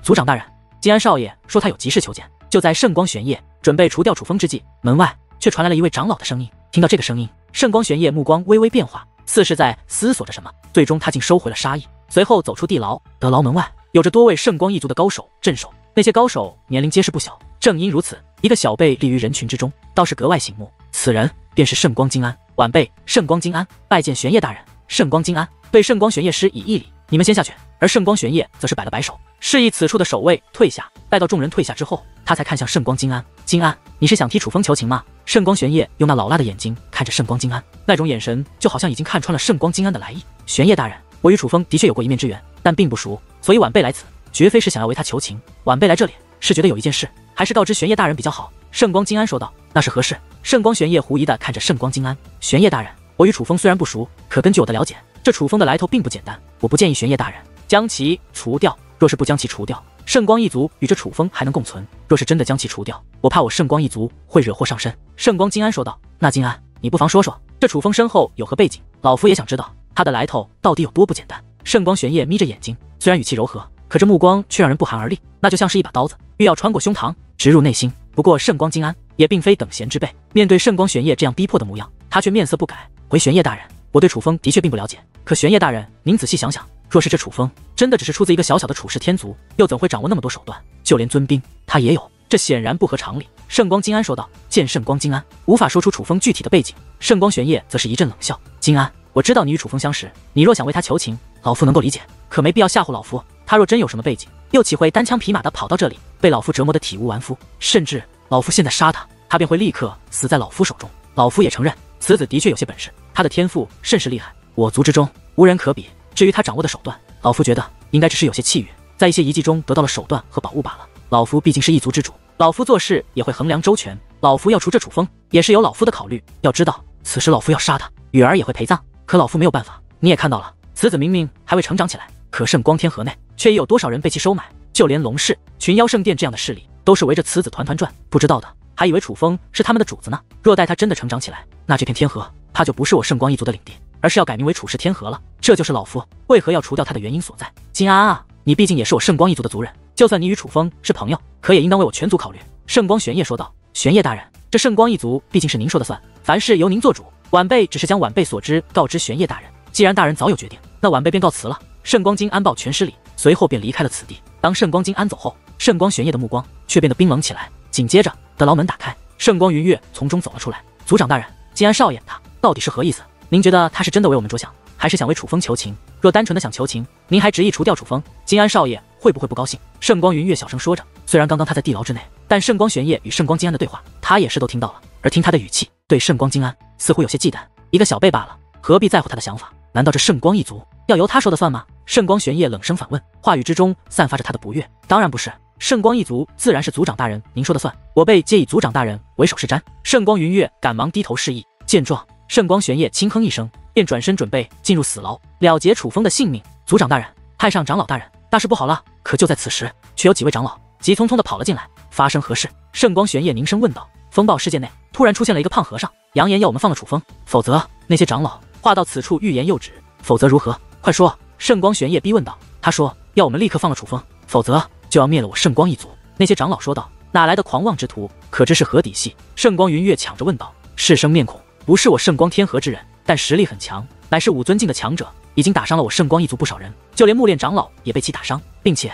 族长大人，金安少爷说他有急事求见。就在圣光玄烨准备除掉楚风之际，门外却传来了一位长老的声音。听到这个声音，圣光玄烨目光微微变化，似是在思索着什么。最终他竟收回了杀意，随后走出地牢。得牢门外有着多位圣光一族的高手镇守，那些高手年龄皆是不小。正因如此，一个小辈立于人群之中，倒是格外醒目。此人便是圣光金安。晚辈圣光金安拜见玄烨大人。圣光金安对圣光玄烨施以一礼，你们先下去。而圣光玄烨则是摆了摆手，示意此处的守卫退下。待到众人退下之后，他才看向圣光金安。金安，你是想替楚风求情吗？圣光玄烨用那老辣的眼睛看着圣光金安，那种眼神就好像已经看穿了圣光金安的来意。玄烨大人，我与楚风的确有过一面之缘，但并不熟，所以晚辈来此绝非是想要为他求情。晚辈来这里是觉得有一件事，还是告知玄烨大人比较好。圣光金安说道。那是何事？圣光玄烨狐疑地看着圣光金安。玄烨大人，我与楚风虽然不熟，可根据我的了解，这楚风的来头并不简单。我不建议玄烨大人将其除掉。若是不将其除掉，圣光一族与这楚风还能共存；若是真的将其除掉，我怕我圣光一族会惹祸上身。圣光金安说道。那金安，你不妨说说，这楚风身后有何背景？老夫也想知道他的来头到底有多不简单。圣光玄烨眯着眼睛，虽然语气柔和，可这目光却让人不寒而栗，那就像是一把刀子，欲要穿过胸膛，直入内心。不过圣光金安也并非等闲之辈，面对圣光玄烨这样逼迫的模样，他却面色不改，回玄烨大人，我对楚风的确并不了解，可玄烨大人，您仔细想想，若是这楚风真的只是出自一个小小的楚氏天族，又怎会掌握那么多手段？就连尊兵他也有，这显然不合常理。圣光金安说道。见圣光金安无法说出楚风具体的背景，圣光玄烨则是一阵冷笑。金安，我知道你与楚风相识，你若想为他求情，老夫能够理解，可没必要吓唬老夫。他若真有什么背景，又岂会单枪匹马地跑到这里，被老夫折磨得体无完肤？甚至老夫现在杀他，他便会立刻死在老夫手中。老夫也承认，此子的确有些本事，他的天赋甚是厉害，我族之中无人可比。至于他掌握的手段，老夫觉得应该只是有些气运，在一些遗迹中得到了手段和宝物罢了。老夫毕竟是一族之主，老夫做事也会衡量周全。老夫要除这楚风，也是有老夫的考虑。要知道，此时老夫要杀他，雨儿也会陪葬，可老夫没有办法。你也看到了，此子明明还未成长起来，可胜光天河内却已有多少人被其收买，就连龙氏、群妖圣殿这样的势力，都是围着此子团团转。不知道的还以为楚风是他们的主子呢。若待他真的成长起来，那这片天河怕就不是我圣光一族的领地，而是要改名为楚氏天河了。这就是老夫为何要除掉他的原因所在。金安啊，你毕竟也是我圣光一族的族人，就算你与楚风是朋友，可也应当为我全族考虑。圣光玄烨说道。玄烨大人，这圣光一族毕竟是您说的算，凡事由您做主，晚辈只是将晚辈所知告知玄烨大人。既然大人早有决定，那晚辈便告辞了。圣光金安抱拳施礼，随后便离开了此地。当圣光金安走后，圣光玄烨的目光却变得冰冷起来。紧接着，得牢门打开，圣光云月从中走了出来。族长大人，金安少爷他到底是何意思？您觉得他是真的为我们着想，还是想为楚风求情？若单纯的想求情，您还执意除掉楚风，金安少爷会不会不高兴？圣光云月小声说着。虽然刚刚他在地牢之内，但圣光玄烨与圣光金安的对话，他也是都听到了。而听他的语气，对圣光金安似乎有些忌惮。一个小辈罢了，何必在乎他的想法？难道这圣光一族要由他说的算吗？圣光玄烨冷声反问，话语之中散发着他的不悦。当然不是，圣光一族自然是族长大人您说的算，我辈皆以族长大人为首是瞻。圣光云月赶忙低头示意。见状，圣光玄烨轻哼一声，便转身准备进入死牢，了结楚风的性命。族长大人，太上长老大人，大事不好了！可就在此时，却有几位长老急匆匆地跑了进来。发生何事？圣光玄烨凝声问道。风暴世界内突然出现了一个胖和尚，扬言要我们放了楚风，否则那些长老话到此处欲言又止。否则如何？快说！圣光玄烨逼问道。他说要我们立刻放了楚风，否则就要灭了我圣光一族。那些长老说道。哪来的狂妄之徒？可知是何底细？圣光云月抢着问道。是生面孔，不是我圣光天河之人，但实力很强，乃是武尊境的强者，已经打伤了我圣光一族不少人，就连木炼长老也被其打伤，并且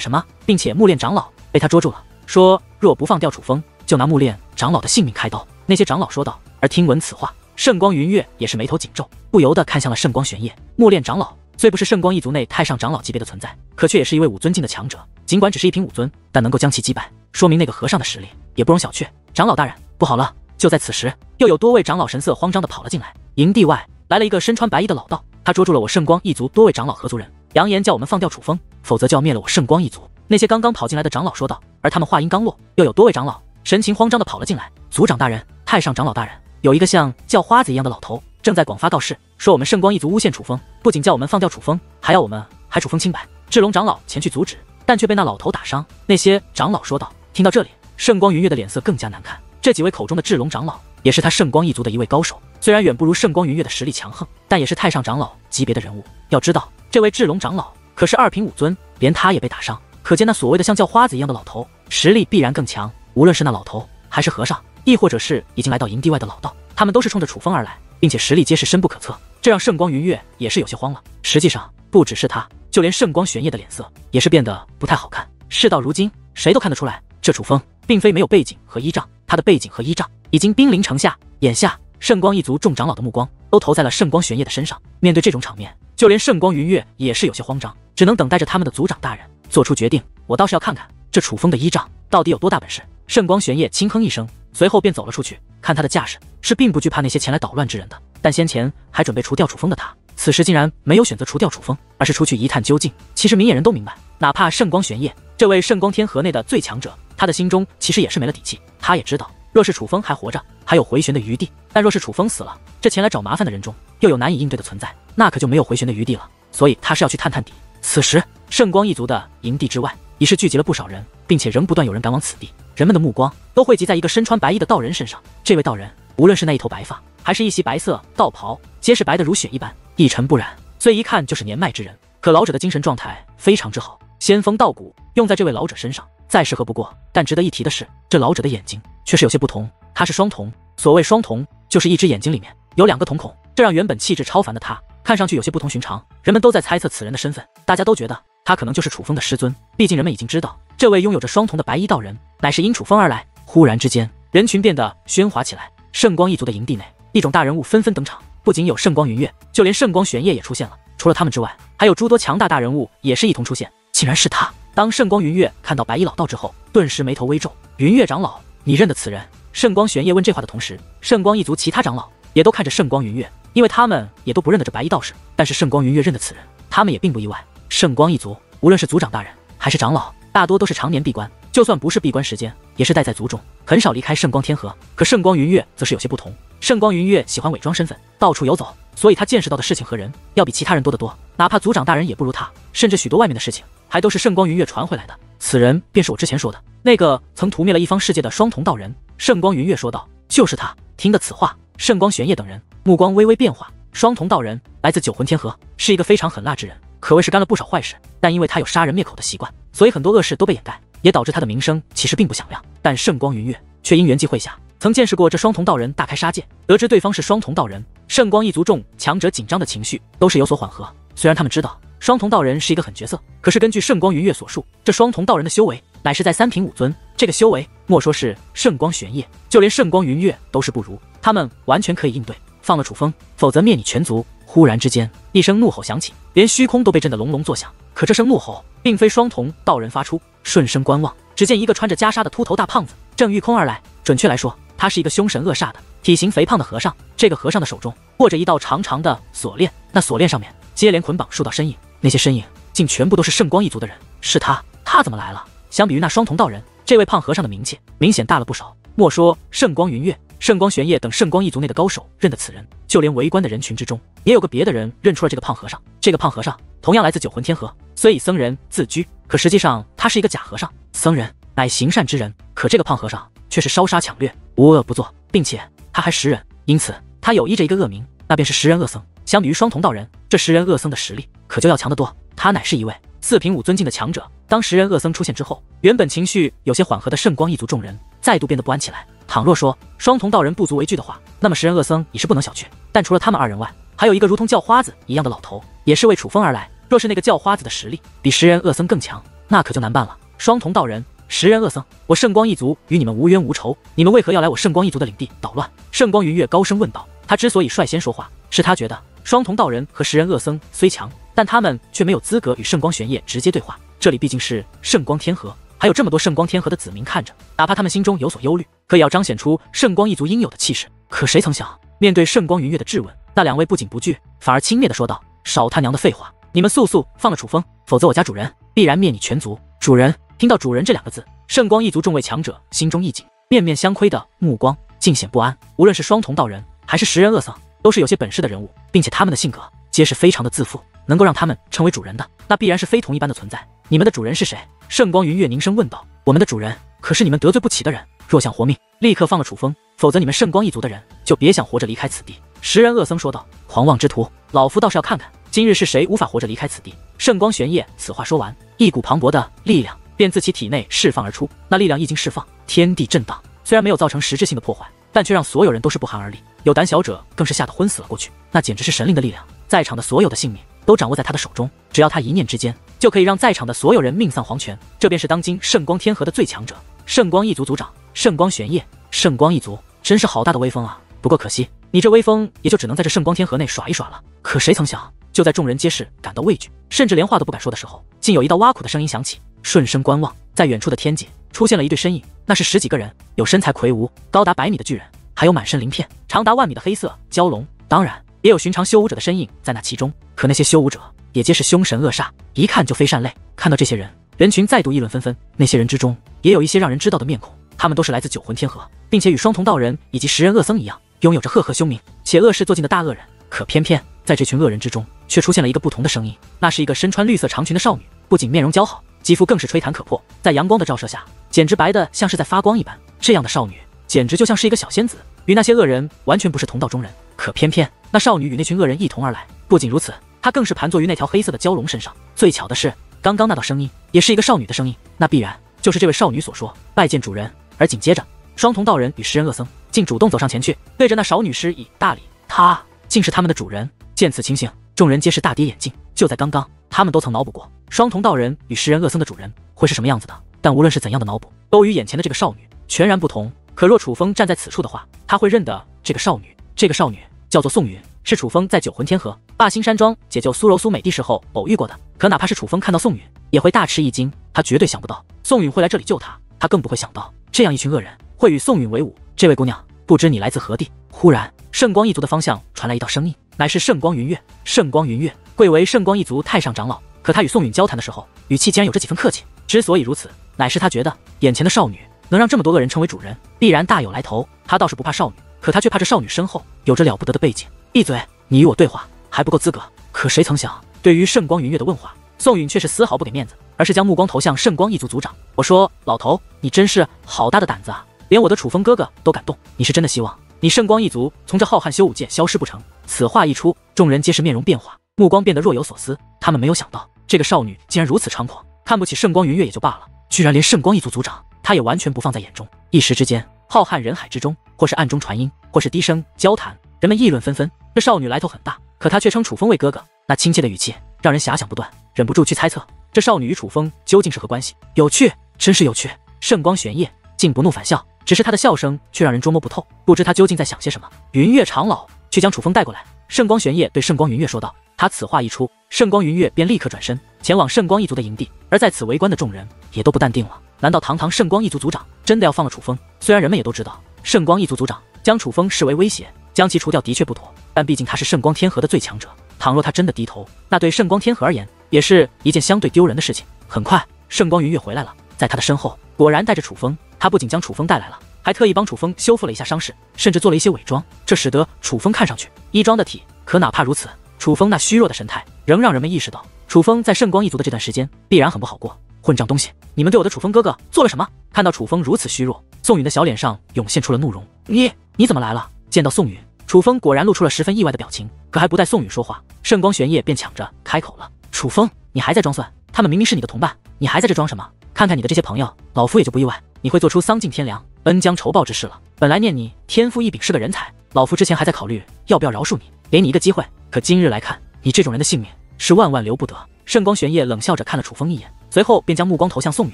什么？并且木炼长老被他捉住了，说若不放掉楚风，就拿木炼长老的性命开刀。那些长老说道。而听闻此话，圣光云月也是眉头紧皱，不由得看向了圣光玄烨。木炼长老虽不是圣光一族内太上长老级别的存在，可却也是一位武尊境的强者，尽管只是一品武尊，但能够将其击败，说明那个和尚的实力也不容小觑。长老大人，不好了！就在此时，又有多位长老神色慌张地跑了进来。营地外来了一个身穿白衣的老道，他捉住了我圣光一族多位长老和族人，扬言叫我们放掉楚风，否则就要灭了我圣光一族。那些刚刚跑进来的长老说道。而他们话音刚落，又有多位长老神情慌张地跑了进来。族长大人，太上长老大人，有一个像叫花子一样的老头正在广发告示，说我们圣光一族诬陷楚风，不仅叫我们放掉楚风，还要我们楚风清白。智龙长老前去阻止，但却被那老头打伤。那些长老说道。听到这里，圣光云月的脸色更加难看。这几位口中的智龙长老也是他圣光一族的一位高手，虽然远不如圣光云月的实力强横，但也是太上长老级别的人物。要知道，这位智龙长老可是2品武尊，连他也被打伤，可见那所谓的像叫花子一样的老头，实力必然更强。无论是那老头，还是和尚，亦或者是已经来到营地外的老道，他们都是冲着楚风而来，并且实力皆是深不可测。这让圣光云月也是有些慌了。实际上，不只是他，就连圣光玄烨的脸色也是变得不太好看。事到如今，谁都看得出来，这楚风并非没有背景和依仗，他的背景和依仗已经兵临城下。眼下，圣光一族众长老的目光都投在了圣光玄烨的身上。面对这种场面，就连圣光云月也是有些慌张，只能等待着他们的族长大人做出决定。我倒是要看看这楚风的依仗到底有多大本事。圣光玄烨轻哼一声，随后便走了出去。看他的架势，是并不惧怕那些前来捣乱之人的。但先前还准备除掉楚风的他，此时竟然没有选择除掉楚风，而是出去一探究竟。其实明眼人都明白，哪怕圣光玄烨这位圣光天河内的最强者，他的心中其实也是没了底气。他也知道，若是楚风还活着，还有回旋的余地；但若是楚风死了，这前来找麻烦的人中又有难以应对的存在，那可就没有回旋的余地了。所以他是要去探探底。此时，圣光一族的营地之外已是聚集了不少人，并且仍不断有人赶往此地。人们的目光都汇集在一个身穿白衣的道人身上。这位道人，无论是那一头白发，还是一袭白色道袍，皆是白得如雪一般，一尘不染，虽一看就是年迈之人，可老者的精神状态非常之好，仙风道骨用在这位老者身上再适合不过。但值得一提的是，这老者的眼睛却是有些不同，他是双瞳。所谓双瞳，就是一只眼睛里面有两个瞳孔，这让原本气质超凡的他看上去有些不同寻常。人们都在猜测此人的身份，大家都觉得他可能就是楚风的师尊。毕竟人们已经知道，这位拥有着双瞳的白衣道人乃是因楚风而来。忽然之间，人群变得喧哗起来。圣光一族的营地内，一种大人物纷纷登场，不仅有圣光云月，就连圣光玄烨也出现了。除了他们之外，还有诸多强大大人物也是一同出现。竟然是他！当圣光云月看到白衣老道之后，顿时眉头微皱。云月长老，你认得此人？圣光玄烨问这话的同时，圣光一族其他长老也都看着圣光云月，因为他们也都不认得这白衣道士。但是圣光云月认得此人，他们也并不意外。圣光一族无论是族长大人还是长老，大多都是常年闭关，就算不是闭关时间，也是待在族中，很少离开圣光天河。可圣光云月则是有些不同，圣光云月喜欢伪装身份，到处游走，所以他见识到的事情和人要比其他人多得多。哪怕族长大人也不如他，甚至许多外面的事情还都是圣光云月传回来的。此人便是我之前说的那个曾屠灭了一方世界的双瞳道人。圣光云月说道：“就是他。”听得此话，圣光玄烨等人目光微微变化。双瞳道人来自九魂天河，是一个非常狠辣之人，可谓是干了不少坏事。但因为他有杀人灭口的习惯，所以很多恶事都被掩盖，也导致他的名声其实并不响亮。但圣光云月却因缘际会下，曾见识过这双瞳道人大开杀戒，得知对方是双瞳道人，圣光一族众强者紧张的情绪都是有所缓和。虽然他们知道双瞳道人是一个狠角色，可是根据圣光云月所述，这双瞳道人的修为乃是在三品武尊，这个修为莫说是圣光玄烨，就连圣光云月都是不如。他们完全可以应对，放了楚风，否则灭你全族。忽然之间，一声怒吼响起，连虚空都被震得隆隆作响。可这声怒吼并非双瞳道人发出，顺声观望，只见一个穿着袈裟的秃头大胖子正御空而来。准确来说，他是一个凶神恶煞的体型肥胖的和尚。这个和尚的手中握着一道长长的锁链，那锁链上面接连捆绑数道身影，那些身影竟全部都是圣光一族的人。是他怎么来了？相比于那双瞳道人，这位胖和尚的名气明显大了不少。莫说圣光云月、圣光玄烨等圣光一族内的高手认得此人，就连围观的人群之中，也有个别的人认出了这个胖和尚。这个胖和尚同样来自九魂天河，虽以僧人自居，可实际上他是一个假和尚。僧人乃行善之人，可这个胖和尚却是烧杀抢掠，无恶不作，并且他还食人，因此他有依着一个恶名，那便是食人恶僧。相比于双瞳道人，这食人恶僧的实力可就要强得多。他乃是一位四品武尊境的强者。当食人恶僧出现之后，原本情绪有些缓和的圣光一族众人再度变得不安起来。倘若说双瞳道人不足为惧的话，那么食人恶僧已是不能小觑。但除了他们二人外，还有一个如同叫花子一样的老头，也是为楚风而来。若是那个叫花子的实力比食人恶僧更强，那可就难办了。双瞳道人、食人恶僧，我圣光一族与你们无冤无仇，你们为何要来我圣光一族的领地捣乱？圣光云月高声问道。他之所以率先说话，是他觉得双瞳道人和食人恶僧虽强，但他们却没有资格与圣光玄烨直接对话。这里毕竟是圣光天河，还有这么多圣光天河的子民看着，哪怕他们心中有所忧虑，可也要彰显出圣光一族应有的气势。可谁曾想，面对圣光云月的质问，那两位不仅不惧，反而轻蔑地说道：“少他娘的废话，你们速速放了楚风，否则我家主人必然灭你全族。”主人听到主人这两个字，圣光一族众位强者心中一紧，面面相窥的目光尽显不安。无论是双瞳道人还是食人恶僧，都是有些本事的人物，并且他们的性格皆是非常的自负，能够让他们称为主人的，那必然是非同一般的存在。你们的主人是谁？圣光云月凝声问道。我们的主人可是你们得罪不起的人，若想活命，立刻放了楚风，否则你们圣光一族的人就别想活着离开此地。食人恶僧说道。狂妄之徒，老夫倒是要看看今日是谁无法活着离开此地。圣光玄烨此话说完，一股磅礴的力量便自其体内释放而出。那力量一经释放，天地震荡，虽然没有造成实质性的破坏，但却让所有人都是不寒而栗，有胆小者更是吓得昏死了过去。那简直是神灵的力量，在场的所有的性命都掌握在他的手中，只要他一念之间，就可以让在场的所有人命丧黄泉。这便是当今圣光天河的最强者，圣光一族族长圣光玄烨。圣光一族真是好大的威风啊！不过可惜，你这威风也就只能在这圣光天河内耍一耍了。可谁曾想，就在众人皆是感到畏惧，甚至连话都不敢说的时候，竟有一道挖苦的声音响起。顺声观望，在远处的天界出现了一对身影，那是10几个人，有身材魁梧、高达100米的巨人，还有满身鳞片、长达万米的黑色蛟龙，当然也有寻常修武者的身影在那其中。可那些修武者也皆是凶神恶煞，一看就非善类。看到这些人，人群再度议论纷纷。那些人之中，也有一些让人知道的面孔，他们都是来自九魂天河，并且与双瞳道人以及食人恶僧一样，拥有着赫赫凶名且恶事做尽的大恶人。可偏偏在这群恶人之中，却出现了一个不同的声音，那是一个身穿绿色长裙的少女，不仅面容姣好，肌肤更是吹弹可破，在阳光的照射下，简直白得像是在发光一般。这样的少女，简直就像是一个小仙子，与那些恶人完全不是同道中人。可偏偏那少女与那群恶人一同而来，不仅如此，她更是盘坐于那条黑色的蛟龙身上。最巧的是，刚刚那道声音也是一个少女的声音，那必然就是这位少女所说拜见主人。而紧接着，双瞳道人与食人恶僧竟主动走上前去，对着那少女施以大礼。他竟是他们的主人。见此情形，众人皆是大跌眼镜。就在刚刚，他们都曾脑补过双瞳道人与食人恶僧的主人会是什么样子的，但无论是怎样的脑补，都与眼前的这个少女全然不同。可若楚风站在此处的话，他会认得这个少女。这个少女叫做宋云，是楚风在九魂天河霸星山庄解救苏柔苏美帝时候偶遇过的。可哪怕是楚风看到宋云，也会大吃一惊。他绝对想不到宋云会来这里救他，他更不会想到这样一群恶人会与宋云为伍。这位姑娘，不知你来自何地？忽然，圣光一族的方向传来一道声音，乃是圣光云月。圣光云月贵为圣光一族太上长老，可他与宋允交谈的时候，语气竟然有着几分客气。之所以如此，乃是他觉得眼前的少女能让这么多恶人成为主人，必然大有来头。他倒是不怕少女，可他却怕这少女身后有着了不得的背景。闭嘴，你与我对话还不够资格。可谁曾想，对于圣光云月的问话，宋允却是丝毫不给面子，而是将目光投向圣光一族族长。我说，老头，你真是好大的胆子啊，连我的楚风哥哥都敢动，你是真的希望你圣光一族从这浩瀚修武界消失不成？此话一出，众人皆是面容变化，目光变得若有所思。他们没有想到，这个少女竟然如此猖狂，看不起圣光云月也就罢了，居然连圣光一族族长她也完全不放在眼中。一时之间，浩瀚人海之中，或是暗中传音，或是低声交谈，人们议论纷纷。这少女来头很大，可她却称楚风为哥哥，那亲切的语气让人遐想不断，忍不住去猜测这少女与楚风究竟是何关系。有趣，真是有趣。圣光玄烨竟不怒反笑，只是他的笑声却让人捉摸不透，不知他究竟在想些什么。云月长老，去将楚风带过来。圣光玄烨对圣光云月说道。他此话一出，圣光云月便立刻转身前往圣光一族的营地。而在此围观的众人也都不淡定了，难道堂堂圣光一族族长真的要放了楚风？虽然人们也都知道圣光一族族长将楚风视为威胁，将其除掉的确不妥，但毕竟他是圣光天河的最强者，倘若他真的低头，那对圣光天河而言也是一件相对丢人的事情。很快，圣光云月回来了，在他的身后果然带着楚风。他不仅将楚风带来了，还特意帮楚风修复了一下伤势，甚至做了一些伪装，这使得楚风看上去衣装得体。可哪怕如此，楚风那虚弱的神态仍让人们意识到，楚风在圣光一族的这段时间必然很不好过。混账东西，你们对我的楚风哥哥做了什么？看到楚风如此虚弱，宋允的小脸上涌现出了怒容。你怎么来了？见到宋允，楚风果然露出了十分意外的表情。可还不待宋允说话，圣光玄烨便抢着开口了。楚风，你还在装蒜？他们明明是你的同伴，你还在这装什么？看看你的这些朋友，老夫也就不意外你会做出丧尽天良、恩将仇报之事了。本来念你天赋异禀，是个人才，老夫之前还在考虑要不要饶恕你，给你一个机会。可今日来看，你这种人的性命是万万留不得。圣光玄烨冷笑着看了楚风一眼，随后便将目光投向宋允。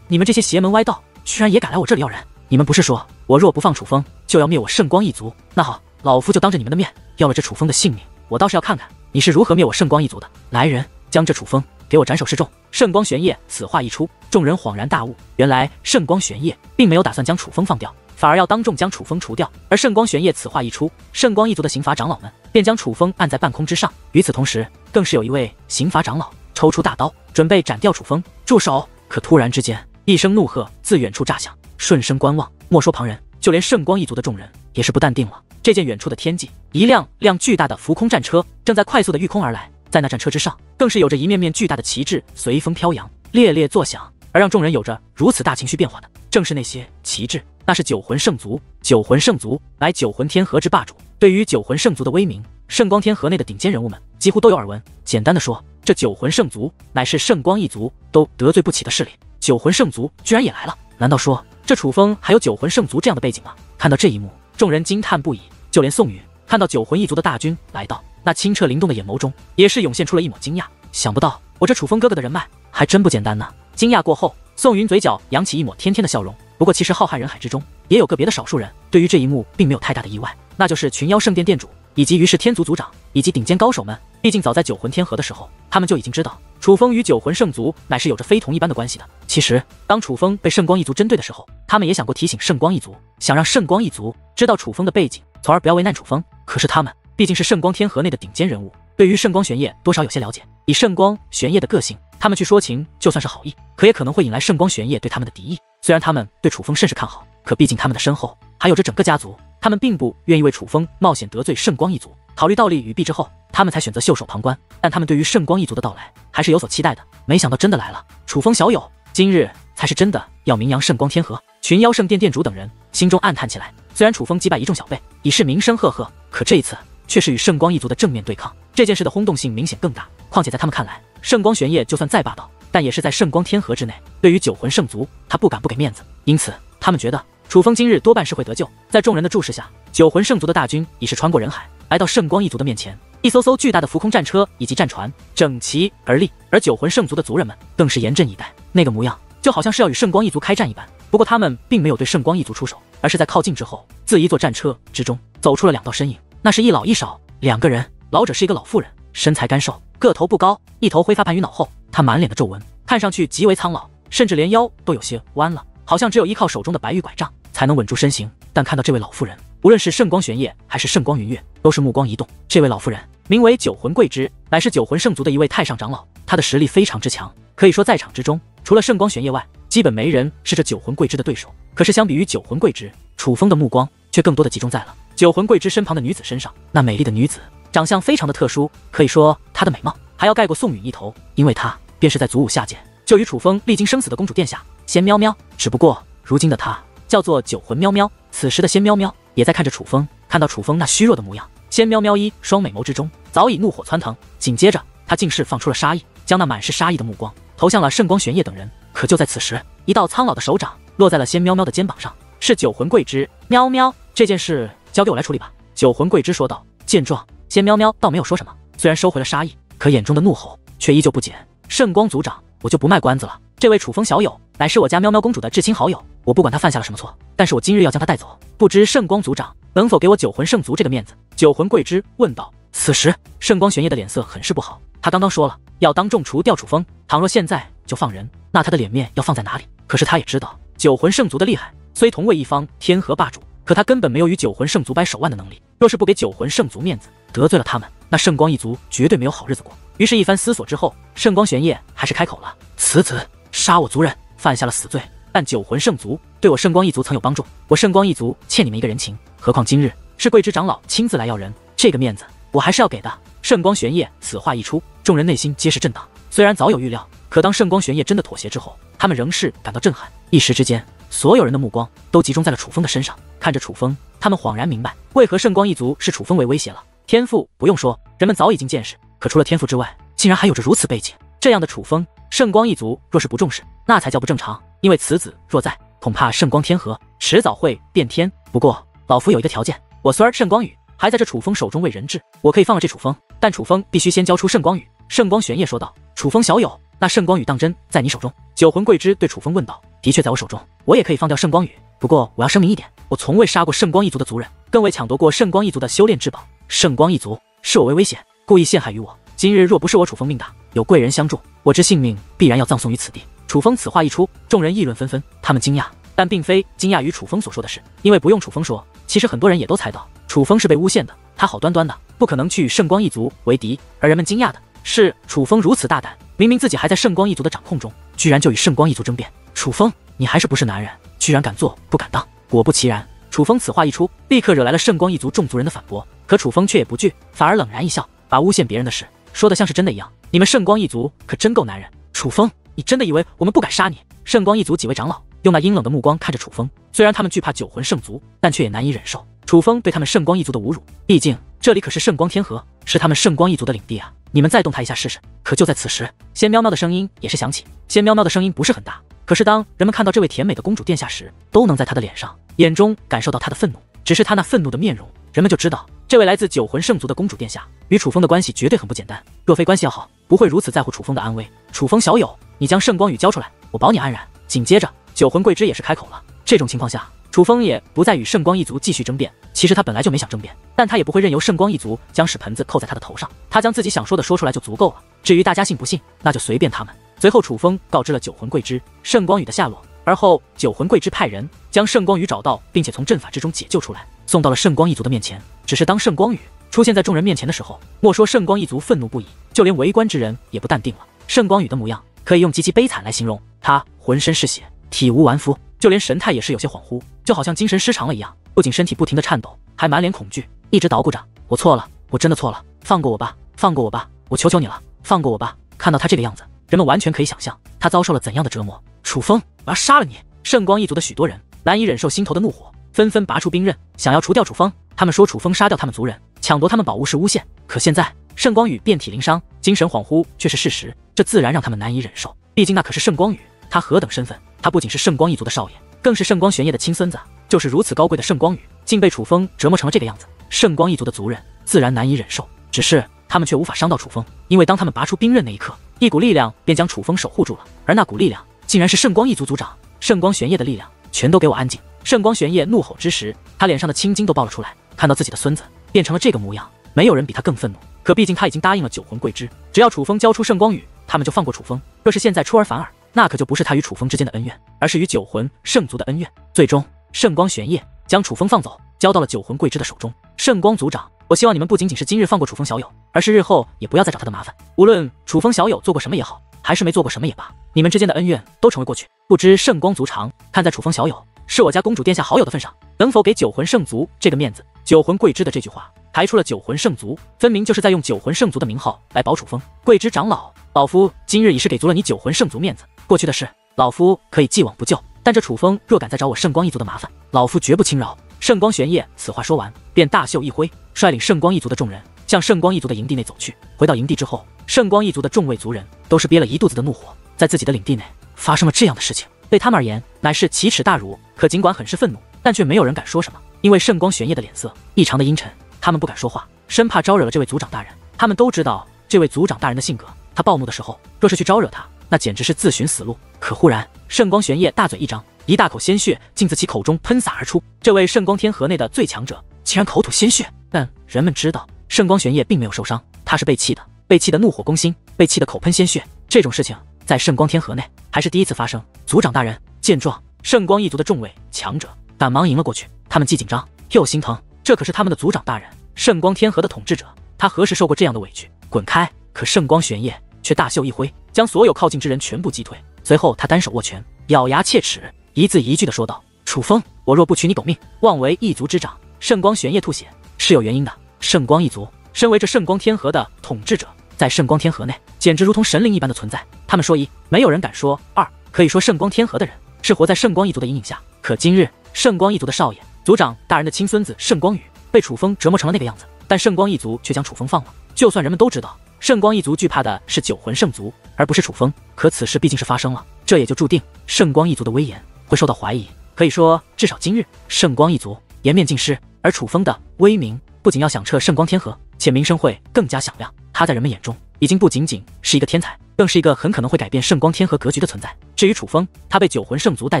你们这些邪门歪道，居然也敢来我这里要人！你们不是说我若不放楚风，就要灭我圣光一族？那好，老夫就当着你们的面要了这楚风的性命。我倒是要看看你是如何灭我圣光一族的。来人，将这楚风给我斩首示众！圣光玄烨此话一出，众人恍然大悟，原来圣光玄烨并没有打算将楚风放掉，反而要当众将楚风除掉。而圣光玄烨此话一出，圣光一族的刑罚长老们便将楚风按在半空之上。与此同时，更是有一位刑罚长老抽出大刀，准备斩掉楚风。住手！可突然之间，一声怒喝自远处炸响。顺声观望，莫说旁人，就连圣光一族的众人也是不淡定了。这见远处的天际，一辆辆巨大的浮空战车正在快速的御空而来，在那战车之上，更是有着一面面巨大的旗帜随风飘扬，猎猎作响。而让众人有着如此大情绪变化的，正是那些旗帜。那是九魂圣族，九魂圣族乃九魂天河之霸主。对于九魂圣族的威名，圣光天河内的顶尖人物们几乎都有耳闻。简单的说，这九魂圣族乃是圣光一族都得罪不起的势力。九魂圣族居然也来了！难道说这楚风还有九魂圣族这样的背景吗？看到这一幕，众人惊叹不已，就连宋宇看到九魂一族的大军来到，那清澈灵动的眼眸中也是涌现出了一抹惊讶。想不到我这楚风哥哥的人脉还真不简单呢！惊讶过后，宋云嘴角扬起一抹甜甜的笑容。不过其实浩瀚人海之中，也有个别的少数人对于这一幕并没有太大的意外，那就是群妖圣殿殿主以及于是天族族长以及顶尖高手们。毕竟早在九魂天河的时候，他们就已经知道楚风与九魂圣族乃是有着非同一般的关系的。其实当楚风被圣光一族针对的时候，他们也想过提醒圣光一族，想让圣光一族知道楚风的背景，从而不要为难楚风。可是他们毕竟是圣光天河内的顶尖人物，对于圣光玄烨多少有些了解。以圣光玄烨的个性，他们去说情就算是好意，可也可能会引来圣光玄烨对他们的敌意。虽然他们对楚风甚是看好，可毕竟他们的身后还有着整个家族，他们并不愿意为楚风冒险得罪圣光一族。考虑道利与弊之后，他们才选择袖手旁观。但他们对于圣光一族的到来还是有所期待的。没想到真的来了，楚风小友今日才是真的要名扬圣光天河。群妖圣殿殿主等人心中暗叹起来。虽然楚风击败一众小辈，已是名声赫赫，可这一次却是与圣光一族的正面对抗，这件事的轰动性明显更大。况且在他们看来，圣光玄烨就算再霸道，但也是在圣光天河之内，对于九魂圣族，他不敢不给面子。因此他们觉得楚风今日多半是会得救。在众人的注视下，九魂圣族的大军已是穿过人海，来到圣光一族的面前。一艘艘巨大的浮空战车以及战船整齐而立，而九魂圣族的族人们更是严阵以待，那个模样就好像是要与圣光一族开战一般。不过他们并没有对圣光一族出手，而是在靠近之后，自一座战车之中走出了两道身影，那是一老一少两个人。老者是一个老妇人，身材干瘦，个头不高，一头灰发盘于脑后，她满脸的皱纹，看上去极为苍老，甚至连腰都有些弯了，好像只有依靠手中的白玉拐杖才能稳住身形。但看到这位老妇人，无论是圣光玄烨还是圣光云月，都是目光一动。这位老妇人名为九魂桂枝，乃是九魂圣族的一位太上长老，她的实力非常之强，可以说在场之中，除了圣光玄烨外，基本没人是这九魂桂枝的对手。可是相比于九魂桂枝，楚风的目光却更多的集中在了九魂桂枝身旁的女子身上。那美丽的女子长相非常的特殊，可以说她的美貌还要盖过宋允一头，因为她便是在祖武下界就与楚风历经生死的公主殿下仙喵喵。只不过如今的她叫做九魂喵喵。此时的仙喵喵也在看着楚风，看到楚风那虚弱的模样，仙喵喵一双美眸之中早已怒火窜腾，紧接着她竟是放出了杀意，将那满是杀意的目光投向了圣光玄烨等人。可就在此时，一道苍老的手掌落在了仙喵喵的肩膀上，是九魂桂枝。喵喵，这件事交给我来处理吧。九魂桂枝说道。见状，仙喵喵倒没有说什么，虽然收回了杀意，可眼中的怒吼却依旧不减。圣光族长，我就不卖关子了，这位楚风小友乃是我家喵喵公主的至亲好友，我不管他犯下了什么错，但是我今日要将他带走，不知圣光族长能否给我九魂圣族这个面子？九魂桂枝问道。此时圣光玄烨的脸色很是不好，他刚刚说了要当众除掉楚风，倘若现在就放人，那他的脸面要放在哪里？可是他也知道九魂圣族的厉害，虽同为一方天河霸主，可他根本没有与九魂圣族掰手腕的能力。若是不给九魂圣族面子，得罪了他们，那圣光一族绝对没有好日子过。于是一番思索之后，圣光玄烨还是开口了。此子杀我族人，犯下了死罪，但九魂圣族对我圣光一族曾有帮助，我圣光一族欠你们一个人情，何况今日是桂枝长老亲自来要人，这个面子我还是要给的。圣光玄烨此话一出，众人内心皆是震荡。虽然早有预料，可当圣光玄烨真的妥协之后，他们仍是感到震撼。一时之间，所有人的目光都集中在了楚风的身上。看着楚风，他们恍然明白为何圣光一族视楚风为威胁了。天赋不用说，人们早已经见识，可除了天赋之外，竟然还有着如此背景。这样的楚风，圣光一族若是不重视，那才叫不正常。因为此子若在，恐怕圣光天河迟早会变天。不过老夫有一个条件，我孙儿圣光羽还在这楚风手中为人质，我可以放了这楚风，但楚风必须先交出圣光羽。圣光玄烨说道。楚风小友，那圣光羽当真在你手中？九魂桂枝对楚风问道。的确在我手中，我也可以放掉圣光羽，不过我要声明一点，我从未杀过圣光一族的族人，更未抢夺过圣光一族的修炼至宝。圣光一族视我为危险，故意陷害于我，今日若不是我楚风命大，有贵人相助，我之性命必然要葬送于此地。楚风此话一出，众人议论纷纷，他们惊讶，但并非惊讶于楚风所说的事，因为不用楚风说，其实很多人也都猜到楚风是被诬陷的，他好端端的不可能去与圣光一族为敌。而人们惊讶的是楚风如此大胆，明明自己还在圣光一族的掌控中，居然就与圣光一族争辩。楚风，你还是不是男人，居然敢做不敢当。果不其然，楚风此话一出，立刻惹来了圣光一族众族人的反驳，可楚风却也不惧，反而冷然一笑，把诬陷别人的事说得像是真的一样。你们圣光一族可真够男人。楚风，你真的以为我们不敢杀你？圣光一族几位长老用那阴冷的目光看着楚风，虽然他们惧怕九魂圣族，但却也难以忍受楚风对他们圣光一族的侮辱。毕竟这里可是圣光天河，是他们圣光一族的领地啊！你们再动他一下试试。可就在此时，仙喵喵的声音也是响起。仙喵喵的声音不是很大，可是当人们看到这位甜美的公主殿下时，都能在她的脸上、眼中感受到她的愤怒。只是她那愤怒的面容，人们就知道这位来自九魂圣族的公主殿下与楚风的关系绝对很不简单。若非关系要好，不会如此在乎楚风的安危。楚风小友，你将圣光羽交出来，我保你安然。紧接着，九魂桂枝也是开口了。这种情况下，楚风也不再与圣光一族继续争辩。其实他本来就没想争辩，但他也不会任由圣光一族将屎盆子扣在他的头上。他将自己想说的说出来就足够了。至于大家信不信，那就随便他们。随后，楚风告知了九魂桂枝、圣光羽的下落。而后，九魂桂枝派人将圣光羽找到，并且从阵法之中解救出来，送到了圣光一族的面前。只是当圣光羽出现在众人面前的时候，莫说圣光一族愤怒不已，就连围观之人也不淡定了。圣光羽的模样可以用极其悲惨来形容，他浑身是血，体无完肤，就连神态也是有些恍惚，就好像精神失常了一样。不仅身体不停地颤抖，还满脸恐惧，一直捣鼓着：“我错了，我真的错了，放过我吧，放过我吧，我求求你了，放过我吧。”看到他这个样子，人们完全可以想象他遭受了怎样的折磨。楚风，我要杀了你！圣光一族的许多人难以忍受心头的怒火，纷纷拔出兵刃，想要除掉楚风。他们说楚风杀掉他们族人，抢夺他们宝物是诬陷。可现在圣光羽遍体鳞伤，精神恍惚却是事实，这自然让他们难以忍受。毕竟那可是圣光羽，他何等身份？他不仅是圣光一族的少爷，更是圣光玄烨的亲孙子。就是如此高贵的圣光羽，竟被楚风折磨成了这个样子，圣光一族的族人自然难以忍受。只是他们却无法伤到楚风，因为当他们拔出兵刃那一刻，一股力量便将楚风守护住了。而那股力量竟然是圣光一族族长圣光玄烨的力量。全都给我安静！圣光玄烨怒吼之时，他脸上的青筋都爆了出来。看到自己的孙子变成了这个模样，没有人比他更愤怒。可毕竟他已经答应了九魂桂枝，只要楚风交出圣光羽，他们就放过楚风。若是现在出尔反尔，那可就不是他与楚风之间的恩怨，而是与九魂圣族的恩怨。最终，圣光玄烨将楚风放走，交到了九魂桂枝的手中。圣光族长，我希望你们不仅仅是今日放过楚风小友，而是日后也不要再找他的麻烦。无论楚风小友做过什么也好，还是没做过什么也罢，你们之间的恩怨都成为过去。不知圣光族长看在楚风小友是我家公主殿下好友的份上，能否给九魂圣族这个面子？九魂桂枝的这句话抬出了九魂圣族，分明就是在用九魂圣族的名号来保楚风。桂枝长老，老夫今日已是给足了你九魂圣族面子，过去的事老夫可以既往不咎，但这楚风若敢再找我圣光一族的麻烦，老夫绝不轻饶。圣光玄烨此话说完，便大袖一挥，率领圣光一族的众人向圣光一族的营地内走去。回到营地之后，圣光一族的众位族人都是憋了一肚子的怒火，在自己的领地内发生了这样的事情，对他们而言乃是奇耻大辱。可尽管很是愤怒，但却没有人敢说什么，因为圣光玄烨的脸色异常的阴沉，他们不敢说话，生怕招惹了这位族长大人。他们都知道这位族长大人的性格，他暴怒的时候，若是去招惹他，那简直是自寻死路。可忽然，圣光玄烨大嘴一张，一大口鲜血竟自其口中喷洒而出。这位圣光天河内的最强者竟然口吐鲜血，但人们知道圣光玄烨并没有受伤，他是被气的，被气的怒火攻心，被气的口喷鲜血。这种事情在圣光天河内还是第一次发生。族长大人见状，圣光一族的众位强者赶忙迎了过去，他们既紧张又心疼，这可是他们的族长大人，圣光天河的统治者，他何时受过这样的委屈？滚开！可圣光玄烨却大袖一挥，将所有靠近之人全部击退。随后他单手握拳，咬牙切齿，一字一句地说道：“楚风，我若不取你狗命，妄为一族之长。”圣光玄烨吐血是有原因的，圣光一族身为这圣光天河的统治者，在圣光天河内简直如同神灵一般的存在。他们说一，没有人敢说二，可以说圣光天河的人是活在圣光一族的阴影下。可今日圣光一族的少爷族长大人的亲孙子圣光羽被楚风折磨成了那个样子，但圣光一族却将楚风放了。就算人们都知道圣光一族惧怕的是九魂圣族，而不是楚风，可此事毕竟是发生了，这也就注定圣光一族的威严会受到怀疑。可以说，至少今日圣光一族颜面尽失，而楚风的威名不仅要响彻圣光天河，且名声会更加响亮。他在人们眼中已经不仅仅是一个天才，更是一个很可能会改变圣光天河格局的存在。至于楚风，他被九魂圣族带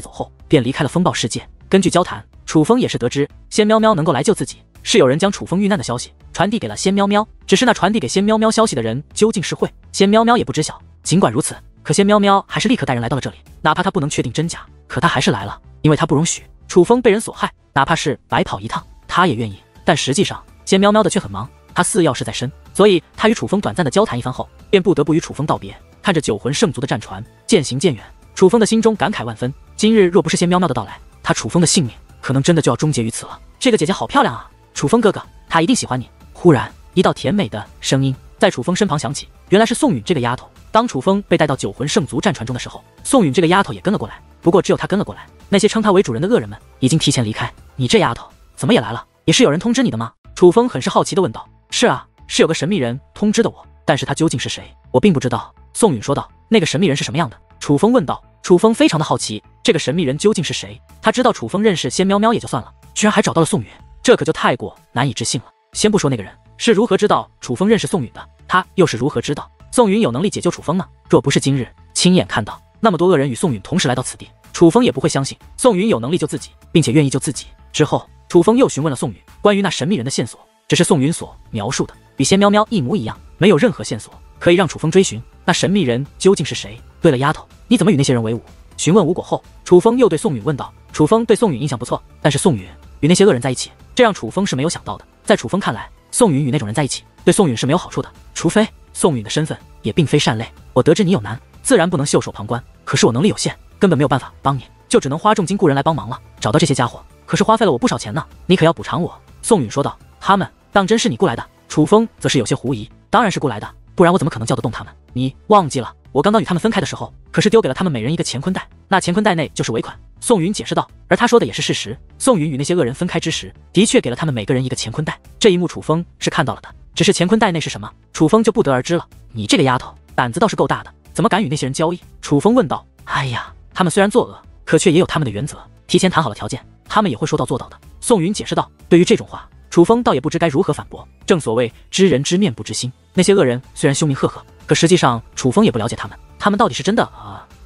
走后便离开了风暴世界。根据交谈，楚风也是得知仙喵喵能够来救自己，是有人将楚风遇难的消息传递给了仙喵喵，只是那传递给仙喵喵消息的人究竟是会，仙喵喵也不知晓。尽管如此，可仙喵喵还是立刻带人来到了这里，哪怕他不能确定真假，可他还是来了，因为他不容许楚风被人所害，哪怕是白跑一趟，他也愿意。但实际上，仙喵喵的却很忙，他似要事在身，所以他与楚风短暂的交谈一番后，便不得不与楚风道别。看着九魂圣族的战船渐行渐远，楚风的心中感慨万分。今日若不是仙喵喵的到来，他楚风的性命可能真的就要终结于此了。这个姐姐好漂亮啊，楚风哥哥，她一定喜欢你。忽然，一道甜美的声音在楚风身旁响起，原来是宋允这个丫头。当楚风被带到九魂圣族战船中的时候，宋允这个丫头也跟了过来。不过只有她跟了过来，那些称她为主人的恶人们已经提前离开。你这丫头怎么也来了？也是有人通知你的吗？楚风很是好奇地问道。是啊，是有个神秘人通知的我，但是他究竟是谁，我并不知道。宋允说道。那个神秘人是什么样的？楚风问道。楚风非常的好奇，这个神秘人究竟是谁？他知道楚风认识仙喵喵也就算了，居然还找到了宋允，这可就太过难以置信了。先不说那个人是如何知道楚风认识宋允的，他又是如何知道宋允有能力解救楚风呢？若不是今日亲眼看到那么多恶人与宋允同时来到此地，楚风也不会相信宋允有能力救自己，并且愿意救自己。之后，楚风又询问了宋允关于那神秘人的线索，只是宋允所描述的与仙喵喵一模一样，没有任何线索可以让楚风追寻那神秘人究竟是谁。对了，丫头，你怎么与那些人为伍？询问无果后，楚风又对宋允问道。楚风对宋允印象不错，但是宋允与那些恶人在一起，这让楚风是没有想到的。在楚风看来，宋允与那种人在一起，对宋允是没有好处的，除非宋允的身份也并非善类。我得知你有难，自然不能袖手旁观，可是我能力有限，根本没有办法帮你，就只能花重金雇人来帮忙了。找到这些家伙，可是花费了我不少钱呢，你可要补偿我。宋允说道。他们当真是你雇来的？楚风则是有些狐疑。当然是雇来的，不然我怎么可能叫得动他们？你忘记了，我刚刚与他们分开的时候，可是丢给了他们每人一个乾坤袋，那乾坤袋内就是尾款。宋允解释道。而他说的也是事实，宋允与那些恶人分开之时，的确给了他们每个人一个乾坤袋。这一幕楚风是看到了的，只是乾坤袋内是什么，楚风就不得而知了。你这个丫头胆子倒是够大的，怎么敢与那些人交易？楚风问道。哎呀，他们虽然作恶，可却也有他们的原则，提前谈好了条件，他们也会说到做到的。宋允解释道。对于这种话，楚风倒也不知该如何反驳。正所谓知人知面不知心，那些恶人虽然凶名赫赫，可实际上楚风也不了解他们，他们到底是真的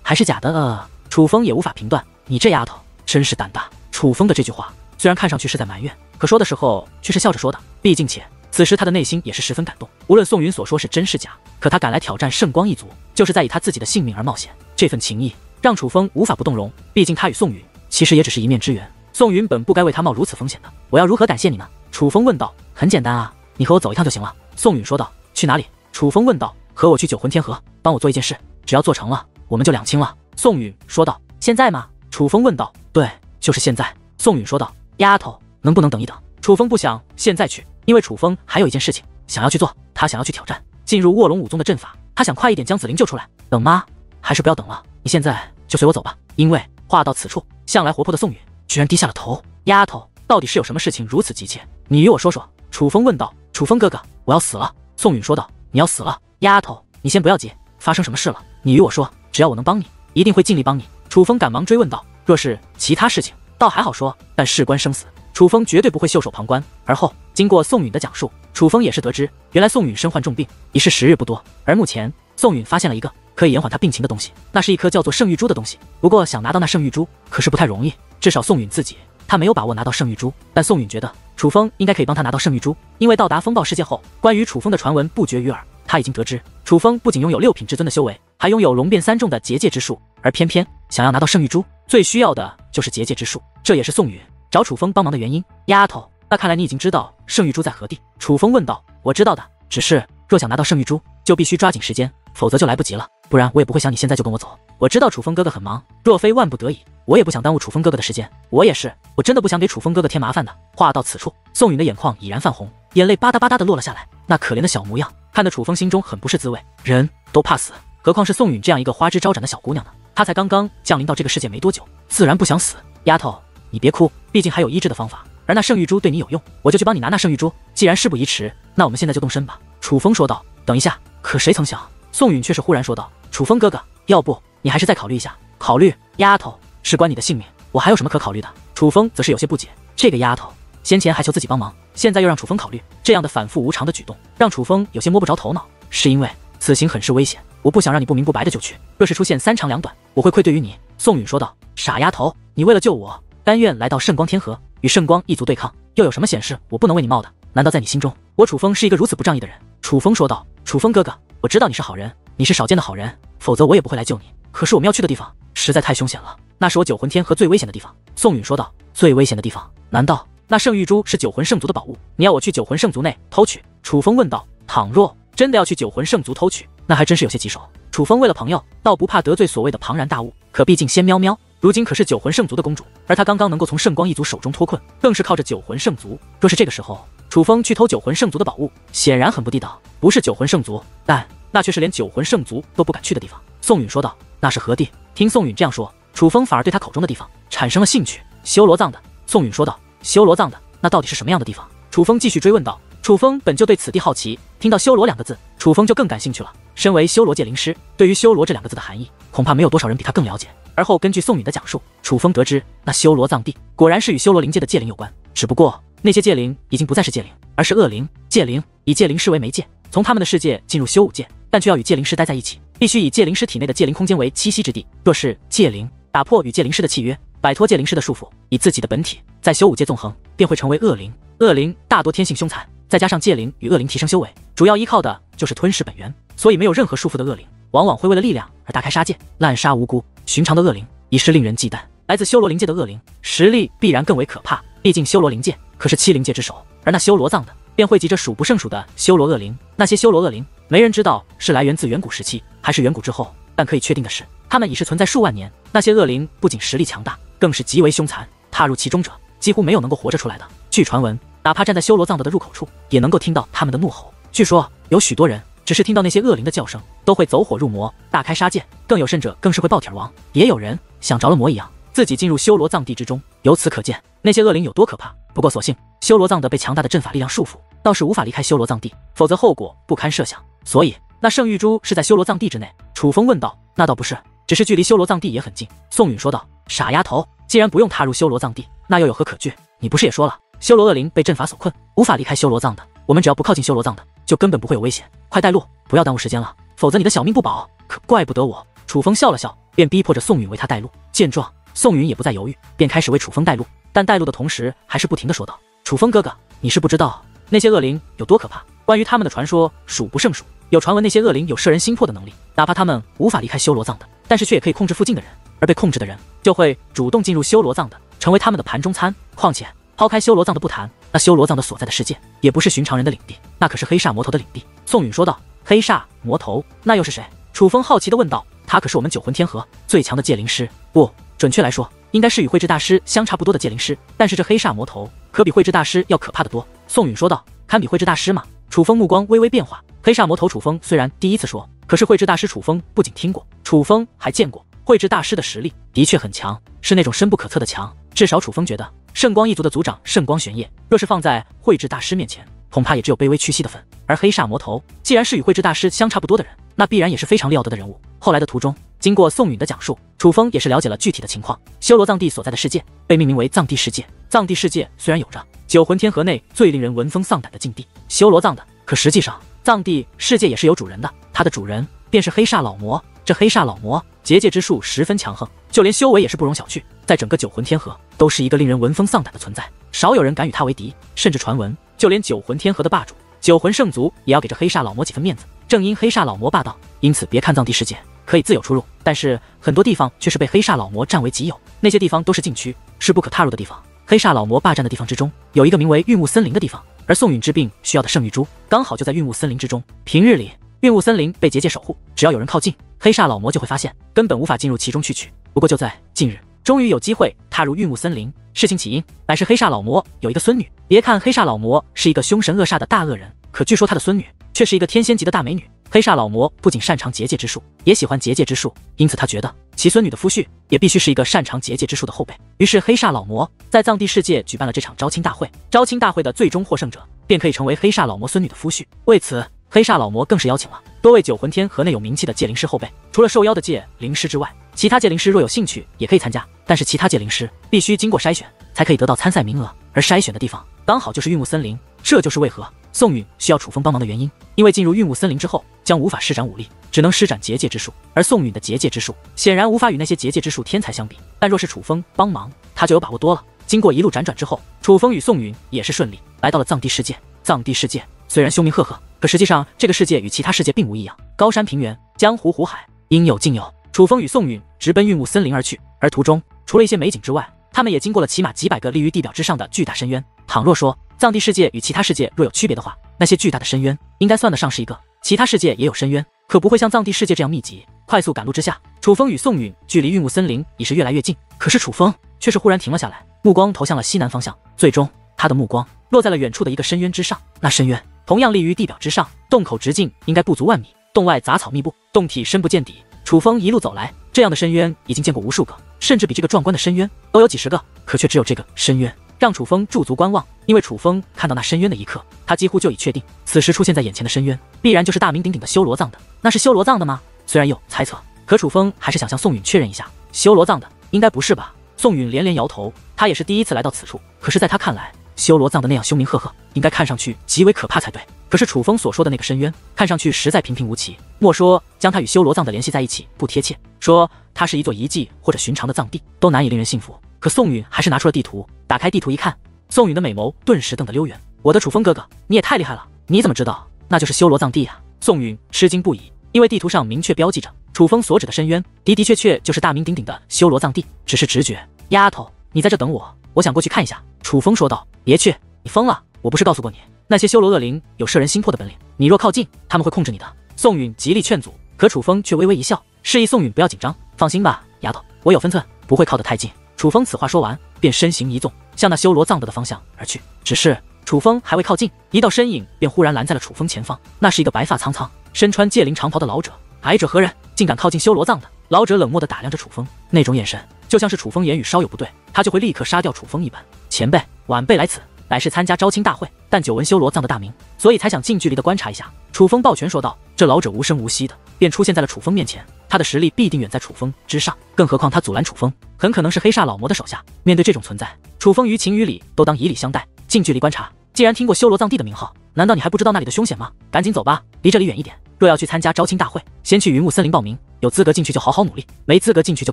还是假的楚风也无法评断。你这丫头真是胆大。楚风的这句话虽然看上去是在埋怨，可说的时候却是笑着说的，毕竟且此时他的内心也是十分感动。无论宋允所说是真是假，可他敢来挑战圣光一族，就是在以他自己的性命而冒险，这份情谊让楚风无法不动容。毕竟他与宋允其实也只是一面之缘，宋允本不该为他冒如此风险的。我要如何感谢你呢？楚风问道。很简单啊，你和我走一趟就行了。宋允说道。去哪里？楚风问道。和我去九魂天河，帮我做一件事，只要做成了，我们就两清了。宋允说道。现在吗？楚风问道。对，就是现在。宋允说道。丫头，能不能等一等？楚风不想现在去，因为楚风还有一件事情想要去做，他想要去挑战进入卧龙武宗的阵法，他想快一点将紫菱救出来。等吗？还是不要等了，你现在就随我走吧。因为话到此处，向来活泼的宋允居然低下了头。丫头，到底是有什么事情如此急切？你与我说说。楚风问道。楚风哥哥，我要死了。宋允说道。你要死了？丫头，你先不要急，发生什么事了？你与我说，只要我能帮你，一定会尽力帮你。楚风赶忙追问道。若是其他事情倒还好说，但事关生死，楚风绝对不会袖手旁观。而后经过宋允的讲述，楚风也是得知，原来宋允身患重病，已是时日不多。而目前宋允发现了一个可以延缓他病情的东西，那是一颗叫做圣玉珠的东西。不过想拿到那圣玉珠可是不太容易，至少宋允自己他没有把握拿到圣玉珠。但宋允觉得楚风应该可以帮他拿到圣玉珠，因为到达风暴世界后，关于楚风的传闻不绝于耳。他已经得知楚风不仅拥有6品至尊的修为，还拥有龙变3重的结界之术，而偏偏想要拿到圣玉珠，最需要的就是结界之术，这也是宋允找楚风帮忙的原因。丫头，那看来你已经知道圣玉珠在何地？楚风问道。我知道的，只是若想拿到圣玉珠，就必须抓紧时间，否则就来不及了，不然我也不会想你现在就跟我走。我知道楚风哥哥很忙，若非万不得已，我也不想耽误楚风哥哥的时间。我也是，我真的不想给楚风哥哥添麻烦的。话到此处，宋允的眼眶已然泛红，眼泪吧嗒吧嗒的落了下来，那可怜的小模样看得楚风心中很不是滋味。人都怕死，何况是宋允这样一个花枝招展的小姑娘呢？她才刚刚降临到这个世界没多久，自然不想死。丫头，你别哭，毕竟还有医治的方法，而那圣玉珠对你有用，我就去帮你拿那圣玉珠。既然事不宜迟，那我们现在就动身吧。楚风说道。等一下，可谁曾想，宋允却是忽然说道。楚风哥哥，要不你还是再考虑一下。考虑？丫头，事关你的性命，我还有什么可考虑的？楚风则是有些不解，这个丫头先前还求自己帮忙，现在又让楚风考虑，这样的反复无常的举动让楚风有些摸不着头脑。是因为此行很是危险，我不想让你不明不白的就去，若是出现三长两短，我会愧对于你。宋允说道。傻丫头，你为了救我，甘愿来到圣光天河与圣光一族对抗，又有什么显示我不能为你冒的？难道在你心中，我楚风是一个如此不仗义的人？楚风说道。楚风哥哥，我知道你是好人，你是少见的好人，否则我也不会来救你。可是我们要去的地方实在太凶险了，那是我九魂天河最危险的地方。宋允说道。最危险的地方？难道那圣玉珠是九魂圣族的宝物？你要我去九魂圣族内偷取？楚风问道。倘若真的要去九魂圣族偷取，那还真是有些棘手。楚风为了朋友，倒不怕得罪所谓的庞然大物，可毕竟仙喵喵如今可是九魂圣族的公主，而她刚刚能够从圣光一族手中脱困，更是靠着九魂圣族。若是这个时候楚风去偷九魂圣族的宝物，显然很不地道。不是九魂圣族，但那却是连九魂圣族都不敢去的地方。宋允说道。那是何地？听宋允这样说，楚风反而对他口中的地方产生了兴趣。修罗藏的。宋允说道。修罗藏的，那到底是什么样的地方？楚风继续追问道。楚风本就对此地好奇，听到修罗2个字，楚风就更感兴趣了。身为修罗界灵师，对于修罗这2个字的含义，恐怕没有多少人比他更了解。而后根据宋允的讲述，楚风得知那修罗藏地果然是与修罗灵界的界灵有关，只不过那些界灵已经不再是界灵，而是恶灵。界灵以界灵师为媒介，从他们的世界进入修武界，但却要与界灵师待在一起，必须以界灵师体内的界灵空间为栖息之地。若是界灵打破与界灵师的契约，摆脱界灵师的束缚，以自己的本体在修武界纵横，便会成为恶灵。恶灵大多天性凶残，再加上界灵与恶灵提升修为，主要依靠的就是吞噬本源，所以没有任何束缚的恶灵往往会为了力量而大开杀戒，滥杀无辜。寻常的恶灵已是令人忌惮，来自修罗灵界的恶灵实力必然更为可怕，毕竟修罗灵界可是七灵界之首，而那修罗藏的便汇集着数不胜数的修罗恶灵。那些修罗恶灵没人知道是来源自远古时期还是远古之后，但可以确定的是，他们已是存在数万年。那些恶灵不仅实力强大，更是极为凶残，踏入其中者几乎没有能够活着出来的。据传闻，哪怕站在修罗藏的入口处，也能够听到他们的怒吼。据说有许多人只是听到那些恶灵的叫声，都会走火入魔，大开杀戒，更有甚者更是会爆体而亡。也有人想着了魔一样，自己进入修罗藏地之中。由此可见，那些恶灵有多可怕。不过所幸修罗藏的被强大的阵法力量束缚，倒是无法离开修罗藏地，否则后果不堪设想。所以那圣玉珠是在修罗藏地之内？楚风问道。那倒不是，只是距离修罗藏地也很近。宋允说道。傻丫头，既然不用踏入修罗藏地，那又有何可惧？你不是也说了，修罗恶灵被阵法所困，无法离开修罗藏的，我们只要不靠近修罗藏的，就根本不会有危险。快带路，不要耽误时间了，否则你的小命不保。可怪不得我。楚风笑了笑，便逼迫着宋允为他带路。见状，宋允也不再犹豫，便开始为楚风带路。但带路的同时，还是不停地说道：楚风哥哥，你是不知道那些恶灵有多可怕，关于他们的传说数不胜数。有传闻那些恶灵有摄人心魄的能力，哪怕他们无法离开修罗藏的，但是却也可以控制附近的人，而被控制的人就会主动进入修罗藏的，成为他们的盘中餐。况且抛开修罗藏的不谈，那修罗藏的所在的世界也不是寻常人的领地，那可是黑煞魔头的领地。宋允说道。黑煞魔头，那又是谁？楚风好奇地问道。他可是我们九魂天河最强的界灵师，不，准确来说应该是与慧智大师相差不多的界灵师，但是这黑煞魔头可比慧智大师要可怕得多。宋允说道。堪比慧智大师吗？楚风目光微微变化。黑煞魔头楚风虽然第一次说，可是慧智大师楚风不仅听过，楚风还见过。慧智大师的实力的确很强，是那种深不可测的强，至少楚风觉得圣光一族的族长圣光玄烨，若是放在慧智大师面前，恐怕也只有卑微屈膝的份。而黑煞魔头既然是与慧智大师相差不多的人，那必然也是非常了得的人物。后来的途中，经过宋允的讲述，楚风也是了解了具体的情况。修罗藏地所在的世界被命名为藏地世界。藏地世界虽然有着九魂天河内最令人闻风丧胆的禁地修罗藏的，可实际上藏地世界也是有主人的，它的主人便是黑煞老魔。这黑煞老魔结界之术十分强横，就连修为也是不容小觑，在整个九魂天河都是一个令人闻风丧胆的存在，少有人敢与他为敌。甚至传闻，就连九魂天河的霸主九魂圣族也要给这黑煞老魔几分面子。正因黑煞老魔霸道，因此别看藏地世界可以自由出入，但是很多地方却是被黑煞老魔占为己有，那些地方都是禁区，是不可踏入的地方。黑煞老魔霸占的地方之中，有一个名为运雾森林的地方，而宋允治病需要的圣玉珠刚好就在运雾森林之中。平日里运雾森林被结界守护，只要有人靠近，黑煞老魔就会发现，根本无法进入其中去取。不过就在近日，终于有机会踏入运雾森林。事情起因乃是黑煞老魔有一个孙女，别看黑煞老魔是一个凶神恶煞的大恶人，可据说他的孙女却是一个天仙级的大美女。黑煞老魔不仅擅长结界之术，也喜欢结界之术，因此他觉得其孙女的夫婿也必须是一个擅长结界之术的后辈。于是黑煞老魔在藏地世界举办了这场招亲大会，招亲大会的最终获胜者便可以成为黑煞老魔孙女的夫婿。为此，黑煞老魔更是邀请了多位九魂天河内有名气的界灵师后辈，除了受邀的界灵师之外，其他界灵师若有兴趣也可以参加，但是其他界灵师必须经过筛选才可以得到参赛名额，而筛选的地方刚好就是运雾森林。这就是为何宋允需要楚风帮忙的原因，因为进入运雾森林之后将无法施展武力，只能施展结界之术，而宋允的结界之术显然无法与那些结界之术天才相比，但若是楚风帮忙，他就有把握多了。经过一路辗转之后，楚风与宋允也是顺利来到了藏地世界。藏地世界虽然凶名赫赫，可实际上这个世界与其他世界并无异样，高山平原，江湖湖海，应有尽有。楚风与宋允直奔运雾森林而去，而途中除了一些美景之外，他们也经过了起码几百个立于地表之上的巨大深渊。倘若说藏地世界与其他世界若有区别的话，那些巨大的深渊应该算得上是一个。其他世界也有深渊，可不会像藏地世界这样密集。快速赶路之下，楚风与宋允距离运雾森林已是越来越近，可是楚风却是忽然停了下来，目光投向了西南方向，最终他的目光落在了远处的一个深渊之上。那深渊同样立于地表之上，洞口直径应该不足万米，洞外杂草密布，洞体深不见底。楚风一路走来，这样的深渊已经见过无数个，甚至比这个壮观的深渊都有几十个，可却只有这个深渊让楚风驻足观望。因为楚风看到那深渊的一刻，他几乎就已确定，此时出现在眼前的深渊必然就是大名鼎鼎的修罗藏的。那是修罗藏的吗？虽然有猜测，可楚风还是想向宋允确认一下，修罗藏的，应该不是吧？宋允连连摇头，他也是第一次来到此处，可是在他看来，修罗藏的那样凶名赫赫，应该看上去极为可怕才对。可是楚风所说的那个深渊，看上去实在平平无奇。莫说将它与修罗藏的联系在一起不贴切，说它是一座遗迹或者寻常的藏地，都难以令人信服。可宋允还是拿出了地图，打开地图一看，宋允的美眸顿时瞪得溜圆。我的楚风哥哥，你也太厉害了！你怎么知道那就是修罗藏地啊？宋允吃惊不已，因为地图上明确标记着楚风所指的深渊，的确就是大名鼎鼎的修罗藏地。只是直觉，丫头，你在这等我，我想过去看一下。楚风说道。别去，你疯了！我不是告诉过你，那些修罗恶灵有摄人心魄的本领，你若靠近，他们会控制你的。宋允极力劝阻，可楚风却微微一笑，示意宋允不要紧张，放心吧，丫头，我有分寸，不会靠得太近。楚风此话说完，便身形一纵，向那修罗藏的方向而去。只是楚风还未靠近，一道身影便忽然拦在了楚风前方。那是一个白发苍苍、身穿戒灵长袍的老者。矮者何人？竟敢靠近修罗藏的？老者冷漠地打量着楚风，那种眼神就像是楚风言语稍有不对，他就会立刻杀掉楚风一般。前辈、晚辈来此，乃是参加招亲大会，但久闻修罗藏的大名，所以才想近距离的观察一下。楚风抱拳说道。这老者无声无息的便出现在了楚风面前，他的实力必定远在楚风之上，更何况他阻拦楚风，很可能是黑煞老魔的手下。面对这种存在，楚风于情于理都当以礼相待，近距离观察。既然听过修罗藏地的名号，难道你还不知道那里的凶险吗？赶紧走吧，离这里远一点。若要去参加招亲大会，先去云雾森林报名，有资格进去就好好努力，没资格进去就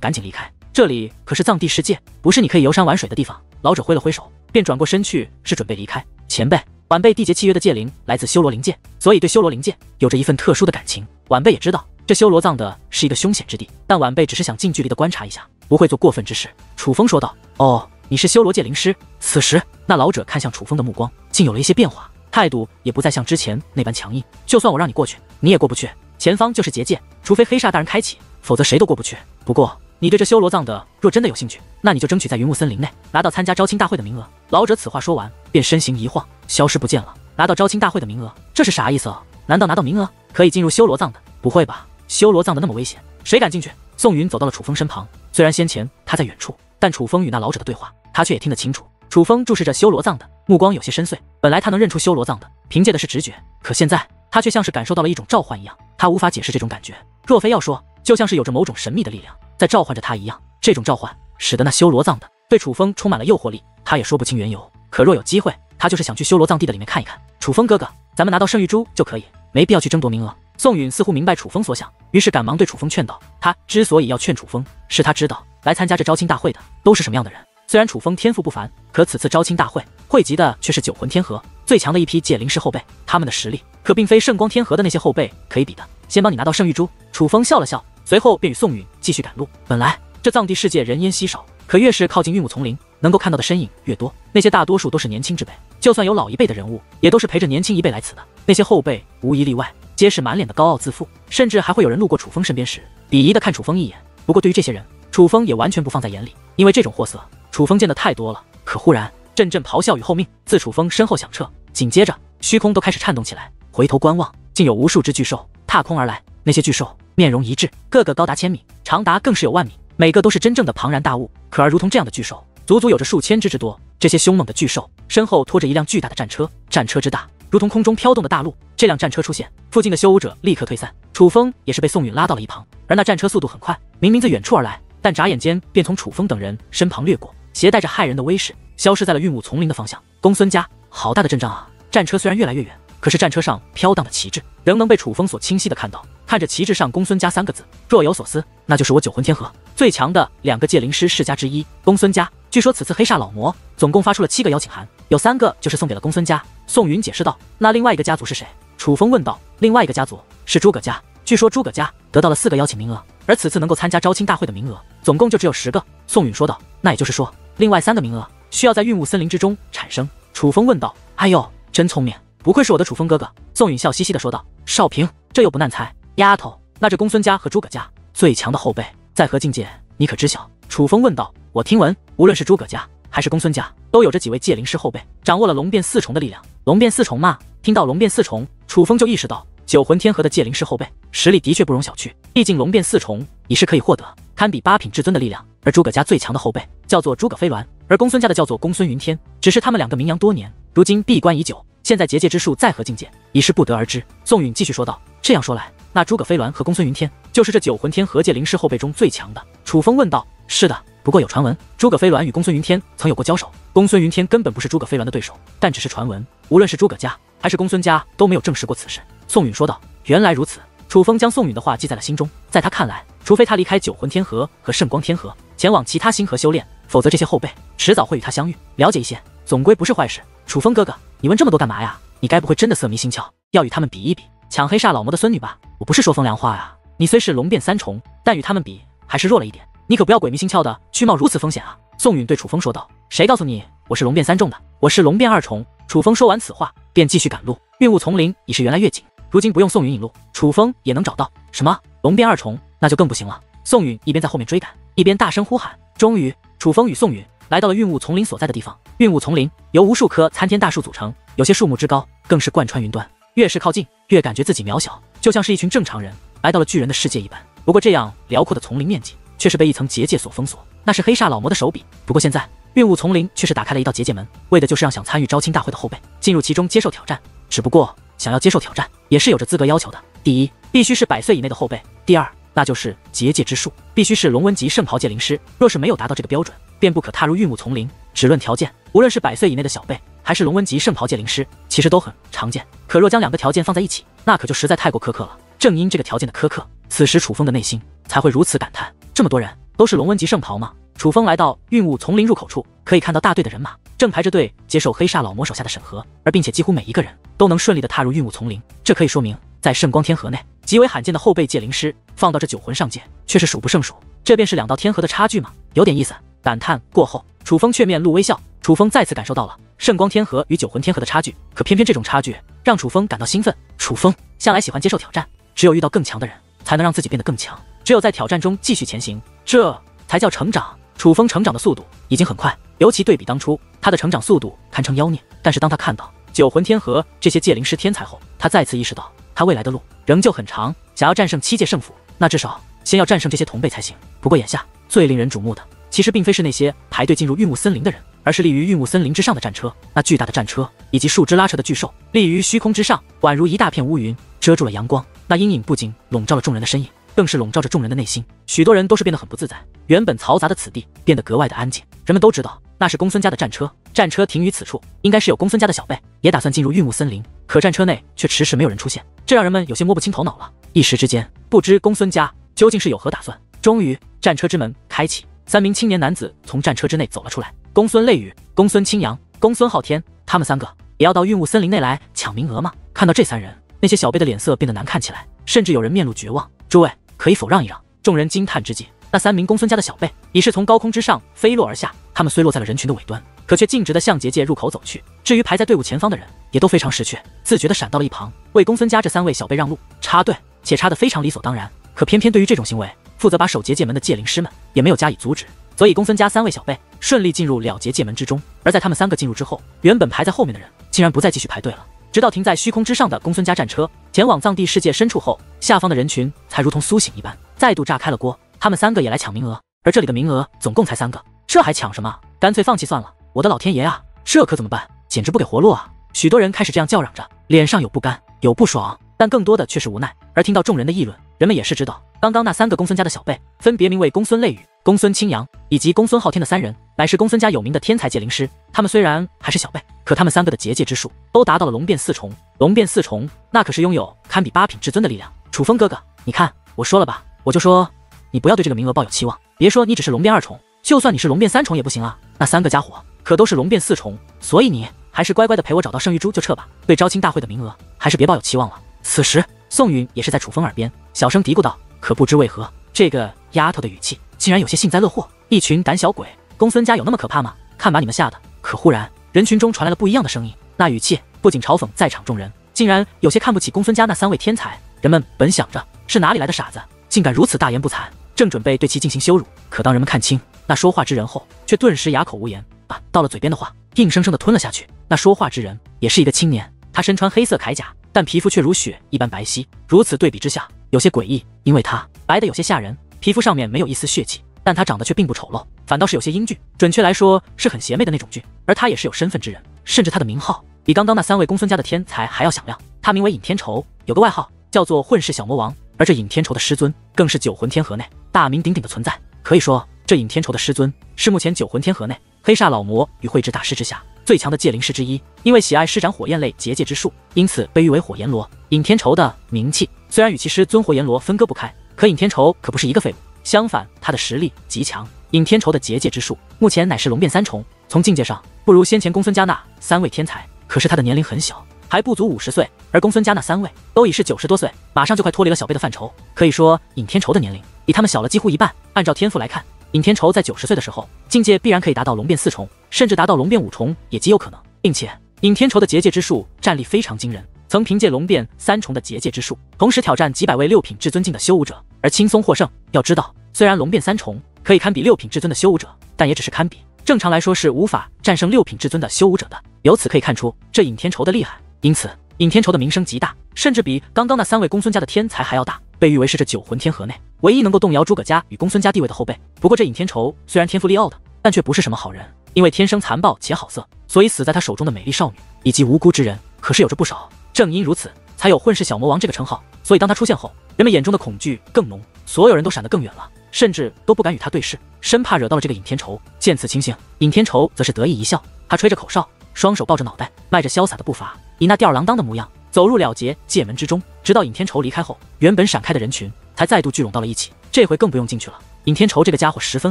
赶紧离开。这里可是藏地世界，不是你可以游山玩水的地方。老者挥了挥手，便转过身去，是缔备离开。前辈、晚辈缔结契约的戒灵来自修罗灵界，所以对修罗灵界有着一份特殊的感情。晚辈也知道，这修罗藏的是一个凶险之地，但晚辈只是想近距离的观察一下，不会做过分之事。楚风说道。哦，你是修罗界灵师。此时，那老者看向楚风的目光竟有了一些变化，态度也不再像之前那般强硬。就算我让你过去，你也过不去。前方就是结界，除非黑煞大人开启，否则谁都过不去。不过，你对这修罗藏的若真的有兴趣，那你就争取在云雾森林内拿到参加招亲大会的名额。老者此话说完，便身形一晃，消失不见了。拿到招亲大会的名额，这是啥意思啊？难道拿到名额可以进入修罗藏的？不会吧，修罗藏的那么危险，谁敢进去？宋云走到了楚风身旁，虽然先前他在远处，但楚风与那老者的对话，他却也听得清楚。楚风注视着修罗藏的目光有些深邃，本来他能认出修罗藏的，凭借的是直觉，可现在他却像是感受到了一种召唤一样，他无法解释这种感觉。若非要说，就像是有着某种神秘的力量在召唤着他一样。这种召唤使得那修罗藏的对楚风充满了诱惑力，他也说不清缘由。可若有机会，他就是想去修罗藏地的里面看一看。楚风哥哥，咱们拿到圣玉珠就可以，没必要去争夺名额。宋允似乎明白楚风所想，于是赶忙对楚风劝道。他之所以要劝楚风，是他知道来参加这招亲大会的都是什么样的人。虽然楚风天赋不凡，可此次招亲大会汇集的却是九魂天河最强的一批戒灵师后辈，他们的实力可并非圣光天河的那些后辈可以比的。先帮你拿到圣玉珠。楚风笑了笑，随后便与宋允继续赶路。本来这藏地世界人烟稀少，可越是靠近云雾丛林，能够看到的身影越多。那些大多数都是年轻之辈，就算有老一辈的人物，也都是陪着年轻一辈来此的。那些后辈无一例外，皆是满脸的高傲自负，甚至还会有人路过楚风身边时，鄙夷的看楚风一眼。不过对于这些人，楚风也完全不放在眼里，因为这种货色，楚风见得太多了。可忽然，阵阵咆哮与后命自楚风身后响彻，紧接着虚空都开始颤动起来。回头观望，竟有无数只巨兽踏空而来。那些巨兽面容一致，个个高达千米，长达更是有万米，每个都是真正的庞然大物。可而如同这样的巨兽，足足有着数千只之多。这些凶猛的巨兽身后拖着一辆巨大的战车，战车之大如同空中飘动的大陆。这辆战车出现，附近的修武者立刻退散，楚风也是被宋允拉到了一旁。而那战车速度很快，明明自远处而来，但眨眼间便从楚风等人身旁掠过，携带着骇人的威势，消失在了云雾丛林的方向。公孙家，好大的阵仗啊！战车虽然越来越远，可是战车上飘荡的旗帜仍能被楚风所清晰的看到。看着旗帜上公孙家3个字，若有所思，那就是我九魂天河最强的2个戒灵师世家之一公孙家。据说此次黑煞老魔总共发出了7个邀请函，有3个就是送给了公孙家。宋云解释道。那另外一个家族是谁？楚风问道。另外一个家族是诸葛家，据说诸葛家得到了4个邀请名额，而此次能够参加招亲大会的名额总共就只有10个。宋允说道。那也就是说，另外3个名额需要在云雾森林之中产生。楚风问道。哎呦，真聪明，不愧是我的楚风哥哥。宋允笑嘻嘻的说道。少平，这又不难猜。丫头，那这公孙家和诸葛家最强的后辈在何境界，你可知晓？楚风问道。我听闻，无论是诸葛家还是公孙家，都有着几位戒灵师后辈，掌握了龙变4重的力量。龙变4重嘛？听到龙变4重，楚风就意识到九魂天河的戒灵师后辈实力的确不容小觑。毕竟龙变4重已是可以获得堪比8品至尊的力量。而诸葛家最强的后辈叫做诸葛飞鸾，而公孙家的叫做公孙云天。只是他们2个名扬多年，如今闭关已久，现在结界之术在何境界，已是不得而知。宋允继续说道。这样说来，那诸葛飞鸾和公孙云天就是这九魂天河戒灵师后辈中最强的。楚风问道。是的，不过有传闻，诸葛飞鸾与公孙云天曾有过交手，公孙云天根本不是诸葛飞鸾的对手，但只是传闻。无论是诸葛家还是公孙家都没有证实过此事。宋允说道：“原来如此。”楚风将宋允的话记在了心中，在他看来，除非他离开九魂天河和圣光天河，前往其他星河修炼，否则这些后辈迟早会与他相遇，了解一些，总归不是坏事。楚风哥哥，你问这么多干嘛呀？你该不会真的色迷心窍，要与他们比一比，抢黑煞老魔的孙女吧？我不是说风凉话呀，你虽是龙变三重，但与他们比还是弱了一点，你可不要鬼迷心窍的去冒如此风险啊！宋允对楚风说道：“谁告诉你我是龙变三重的？我是龙变二重。”楚风说完此话，便继续赶路。运雾丛林已是越来越紧，如今不用宋允引路，楚风也能找到。什么龙变二重，那就更不行了。宋允一边在后面追赶，一边大声呼喊。终于，楚风与宋允来到了运雾丛林所在的地方。运雾丛林由无数棵参天大树组成，有些树木之高更是贯穿云端，越是靠近，越感觉自己渺小，就像是一群正常人来到了巨人的世界一般。不过这样辽阔的丛林面积却是被一层结界所封锁，那是黑煞老魔的手笔。不过现在运雾丛林却是打开了一道结界门，为的就是让想参与招亲大会的后辈进入其中接受挑战。只不过想要接受挑战也是有着资格要求的，第一，必须是100岁以内的后辈；第二，那就是结界之术必须是龙纹级圣袍界灵师，若是没有达到这个标准，便不可踏入运雾丛林。只论条件，无论是100岁以内的小辈，还是龙纹级圣袍界灵师，其实都很常见。可若将2个条件放在一起，那可就实在太过苛刻了。正因这个条件的苛刻，此时楚风的内心才会如此感叹：这么多人都是龙纹级圣袍吗？楚风来到运雾丛林入口处，可以看到大队的人马正排着队接受黑煞老魔手下的审核，而并且几乎每一个人都能顺利的踏入运雾丛林。这可以说明，在圣光天河内极为罕见的后辈界灵师，放到这九魂上界却是数不胜数。这便是2道天河的差距吗？有点意思。感叹过后，楚风却面露微笑。楚风再次感受到了圣光天河与九魂天河的差距，可偏偏这种差距让楚风感到兴奋。楚风向来喜欢接受挑战，只有遇到更强的人，才能让自己变得更强。只有在挑战中继续前行，这才叫成长。楚风成长的速度已经很快，尤其对比当初，他的成长速度堪称妖孽。但是当他看到九魂天河这些界灵师天才后，他再次意识到他未来的路仍旧很长。想要战胜7界圣府，那至少先要战胜这些同辈才行。不过眼下最令人瞩目的，其实并非是那些排队进入运雾森林的人，而是立于运雾森林之上的战车。那巨大的战车以及树枝拉扯的巨兽立于虚空之上，宛如一大片乌云，遮住了阳光。那阴影不仅笼罩了众人的身影，更是笼罩着众人的内心。许多人都是变得很不自在，原本嘈杂的此地变得格外的安静。人们都知道那是公孙家的战车，战车停于此处，应该是有公孙家的小辈也打算进入运雾森林，可战车内却迟迟没有人出现，这让人们有些摸不清头脑了。一时之间，不知公孙家究竟是有何打算。终于，战车之门开启，3名青年男子从战车之内走了出来。公孙泪雨、公孙清扬、公孙昊天，他们3个也要到运雾森林内来抢名额吗？看到这3人，那些小辈的脸色变得难看起来，甚至有人面露绝望。诸位，可以否让一让？众人惊叹之际，那3名公孙家的小辈已是从高空之上飞落而下，他们虽落在了人群的尾端，可却径直地向结界入口走去。至于排在队伍前方的人，也都非常识趣，自觉地闪到了一旁，为公孙家这3位小辈让路。插队，且插得非常理所当然。可偏偏对于这种行为，负责把守结界门的界灵师们也没有加以阻止，所以公孙家3位小辈顺利进入了结界门之中。而在他们3个进入之后，原本排在后面的人竟然不再继续排队了，直到停在虚空之上的公孙家战车前往藏地世界深处后，下方的人群才如同苏醒一般，再度炸开了锅。他们3个也来抢名额，而这里的名额总共才3个，这还抢什么？干脆放弃算了。我的老天爷啊，这可怎么办？简直不给活路啊！许多人开始这样叫嚷着，脸上有不甘，有不爽，但更多的却是无奈。而听到众人的议论，人们也是知道，刚刚那3个公孙家的小辈，分别名为公孙泪雨、公孙清扬以及公孙昊天的3人，乃是公孙家有名的天才界灵师。他们虽然还是小辈，可他们3个的结界之术都达到了龙变4重。龙变4重，那可是拥有堪比8品至尊的力量。楚风哥哥，你看，我说了吧，我就说你不要对这个名额抱有期望。别说你只是龙变2重，就算你是龙变3重也不行啊。那3个家伙可都是龙变4重，所以你还是乖乖的陪我找到圣玉珠就撤吧。对招亲大会的名额，还是别抱有期望了。此时，宋允也是在楚风耳边小声嘀咕道：“可不知为何，这个丫头的语气竟然有些幸灾乐祸。一群胆小鬼，公孙家有那么可怕吗？看把你们吓的！”可忽然，人群中传来了不一样的声音，那语气不仅嘲讽在场众人，竟然有些看不起公孙家那3位天才。人们本想着是哪里来的傻子，竟敢如此大言不惭，正准备对其进行羞辱，可当人们看清那说话之人后，却顿时哑口无言，把到了嘴边的话硬生生的吞了下去。那说话之人也是一个青年，他身穿黑色铠甲，但皮肤却如雪一般白皙，如此对比之下有些诡异，因为他白的有些吓人，皮肤上面没有一丝血气，但他长得却并不丑陋，反倒是有些英俊，准确来说是很邪魅的那种俊。而他也是有身份之人，甚至他的名号比刚刚那3位公孙家的天才还要响亮。他名为尹天仇，有个外号叫做混世小魔王，而这尹天仇的师尊更是九魂天河内大名鼎鼎的存在。可以说这尹天仇的师尊是目前九魂天河内黑煞老魔与慧智大师之下最强的界灵师之一，因为喜爱施展火焰类结界之术，因此被誉为火焰罗。尹天仇的名气虽然与其师尊火焰罗分割不开，可尹天仇可不是一个废物，相反，他的实力极强。尹天仇的结界之术目前乃是龙变三重，从境界上不如先前公孙嘉那3位天才，可是他的年龄很小，还不足50岁，而公孙嘉那3位都已是90多岁，马上就快脱离了小辈的范畴。可以说，尹天仇的年龄比他们小了几乎一半。按照天赋来看，尹天仇在90岁的时候，境界必然可以达到龙变4重，甚至达到龙变5重也极有可能。并且，尹天仇的结界之术战力非常惊人，曾凭借龙变3重的结界之术，同时挑战几百位6品至尊境的修武者，而轻松获胜。要知道，虽然龙变3重可以堪比6品至尊的修武者，但也只是堪比，正常来说是无法战胜6品至尊的修武者的。由此可以看出，这尹天仇的厉害。因此，尹天仇的名声极大，甚至比刚刚那3位公孙家的天才还要大，被誉为是这九魂天河内唯一能够动摇诸葛家与公孙家地位的后辈。不过这尹天仇虽然天赋力傲的，但却不是什么好人，因为天生残暴且好色，所以死在他手中的美丽少女以及无辜之人可是有着不少。正因如此，才有混世小魔王这个称号。所以当他出现后，人们眼中的恐惧更浓，所有人都闪得更远了，甚至都不敢与他对视，生怕惹到了这个尹天仇。见此情形，尹天仇则是得意一笑，他吹着口哨，双手抱着脑袋，迈着潇洒的步伐，以那吊儿郎当的模样走入了结界门之中。直到尹天仇离开后，原本闪开的人群才再度聚拢到了一起。这回更不用进去了，尹天仇这个家伙十分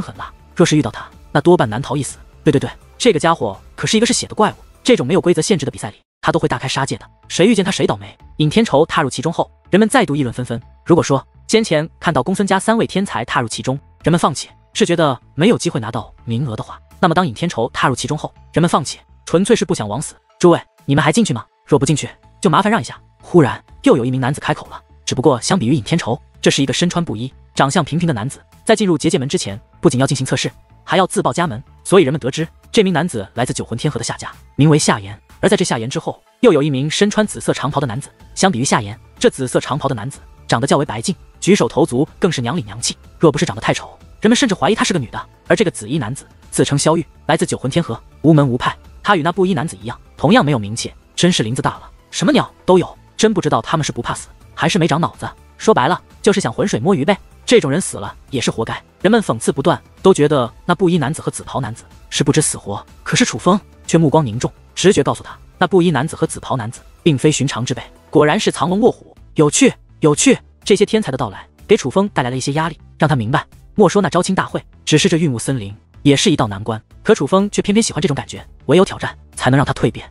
狠辣，若是遇到他，那多半难逃一死。对，这个家伙可是一个嗜血的怪物，这种没有规则限制的比赛里，他都会大开杀戒的，谁遇见他谁倒霉。尹天仇踏入其中后，人们再度议论纷纷。如果说先前看到公孙家3位天才踏入其中，人们放弃是觉得没有机会拿到名额的话，那么当尹天仇踏入其中后，人们放弃纯粹是不想枉死。诸位，你们还进去吗？若不进去，就麻烦让一下。忽然又有一名男子开口了，只不过相比于尹天仇，这是一个身穿布衣、长相平平的男子。在进入结界门之前，不仅要进行测试，还要自报家门，所以人们得知这名男子来自九魂天河的夏家，名为夏言。而在这夏言之后，又有一名身穿紫色长袍的男子。相比于夏言，这紫色长袍的男子长得较为白净，举手投足更是娘里娘气。若不是长得太丑，人们甚至怀疑他是个女的。而这个紫衣男子自称萧玉，来自九魂天河，无门无派。他与那布衣男子一样，同样没有名气，真是林子大了，什么鸟都有。真不知道他们是不怕死，还是没长脑子。说白了，就是想浑水摸鱼呗。这种人死了也是活该。人们讽刺不断，都觉得那布衣男子和紫袍男子是不知死活。可是楚风却目光凝重，直觉告诉他，那布衣男子和紫袍男子并非寻常之辈，果然是藏龙卧虎。有趣。这些天才的到来，给楚风带来了一些压力，让他明白，莫说那招亲大会，只是这玉木森林也是一道难关。可楚风却偏偏喜欢这种感觉，唯有挑战才能让他蜕变。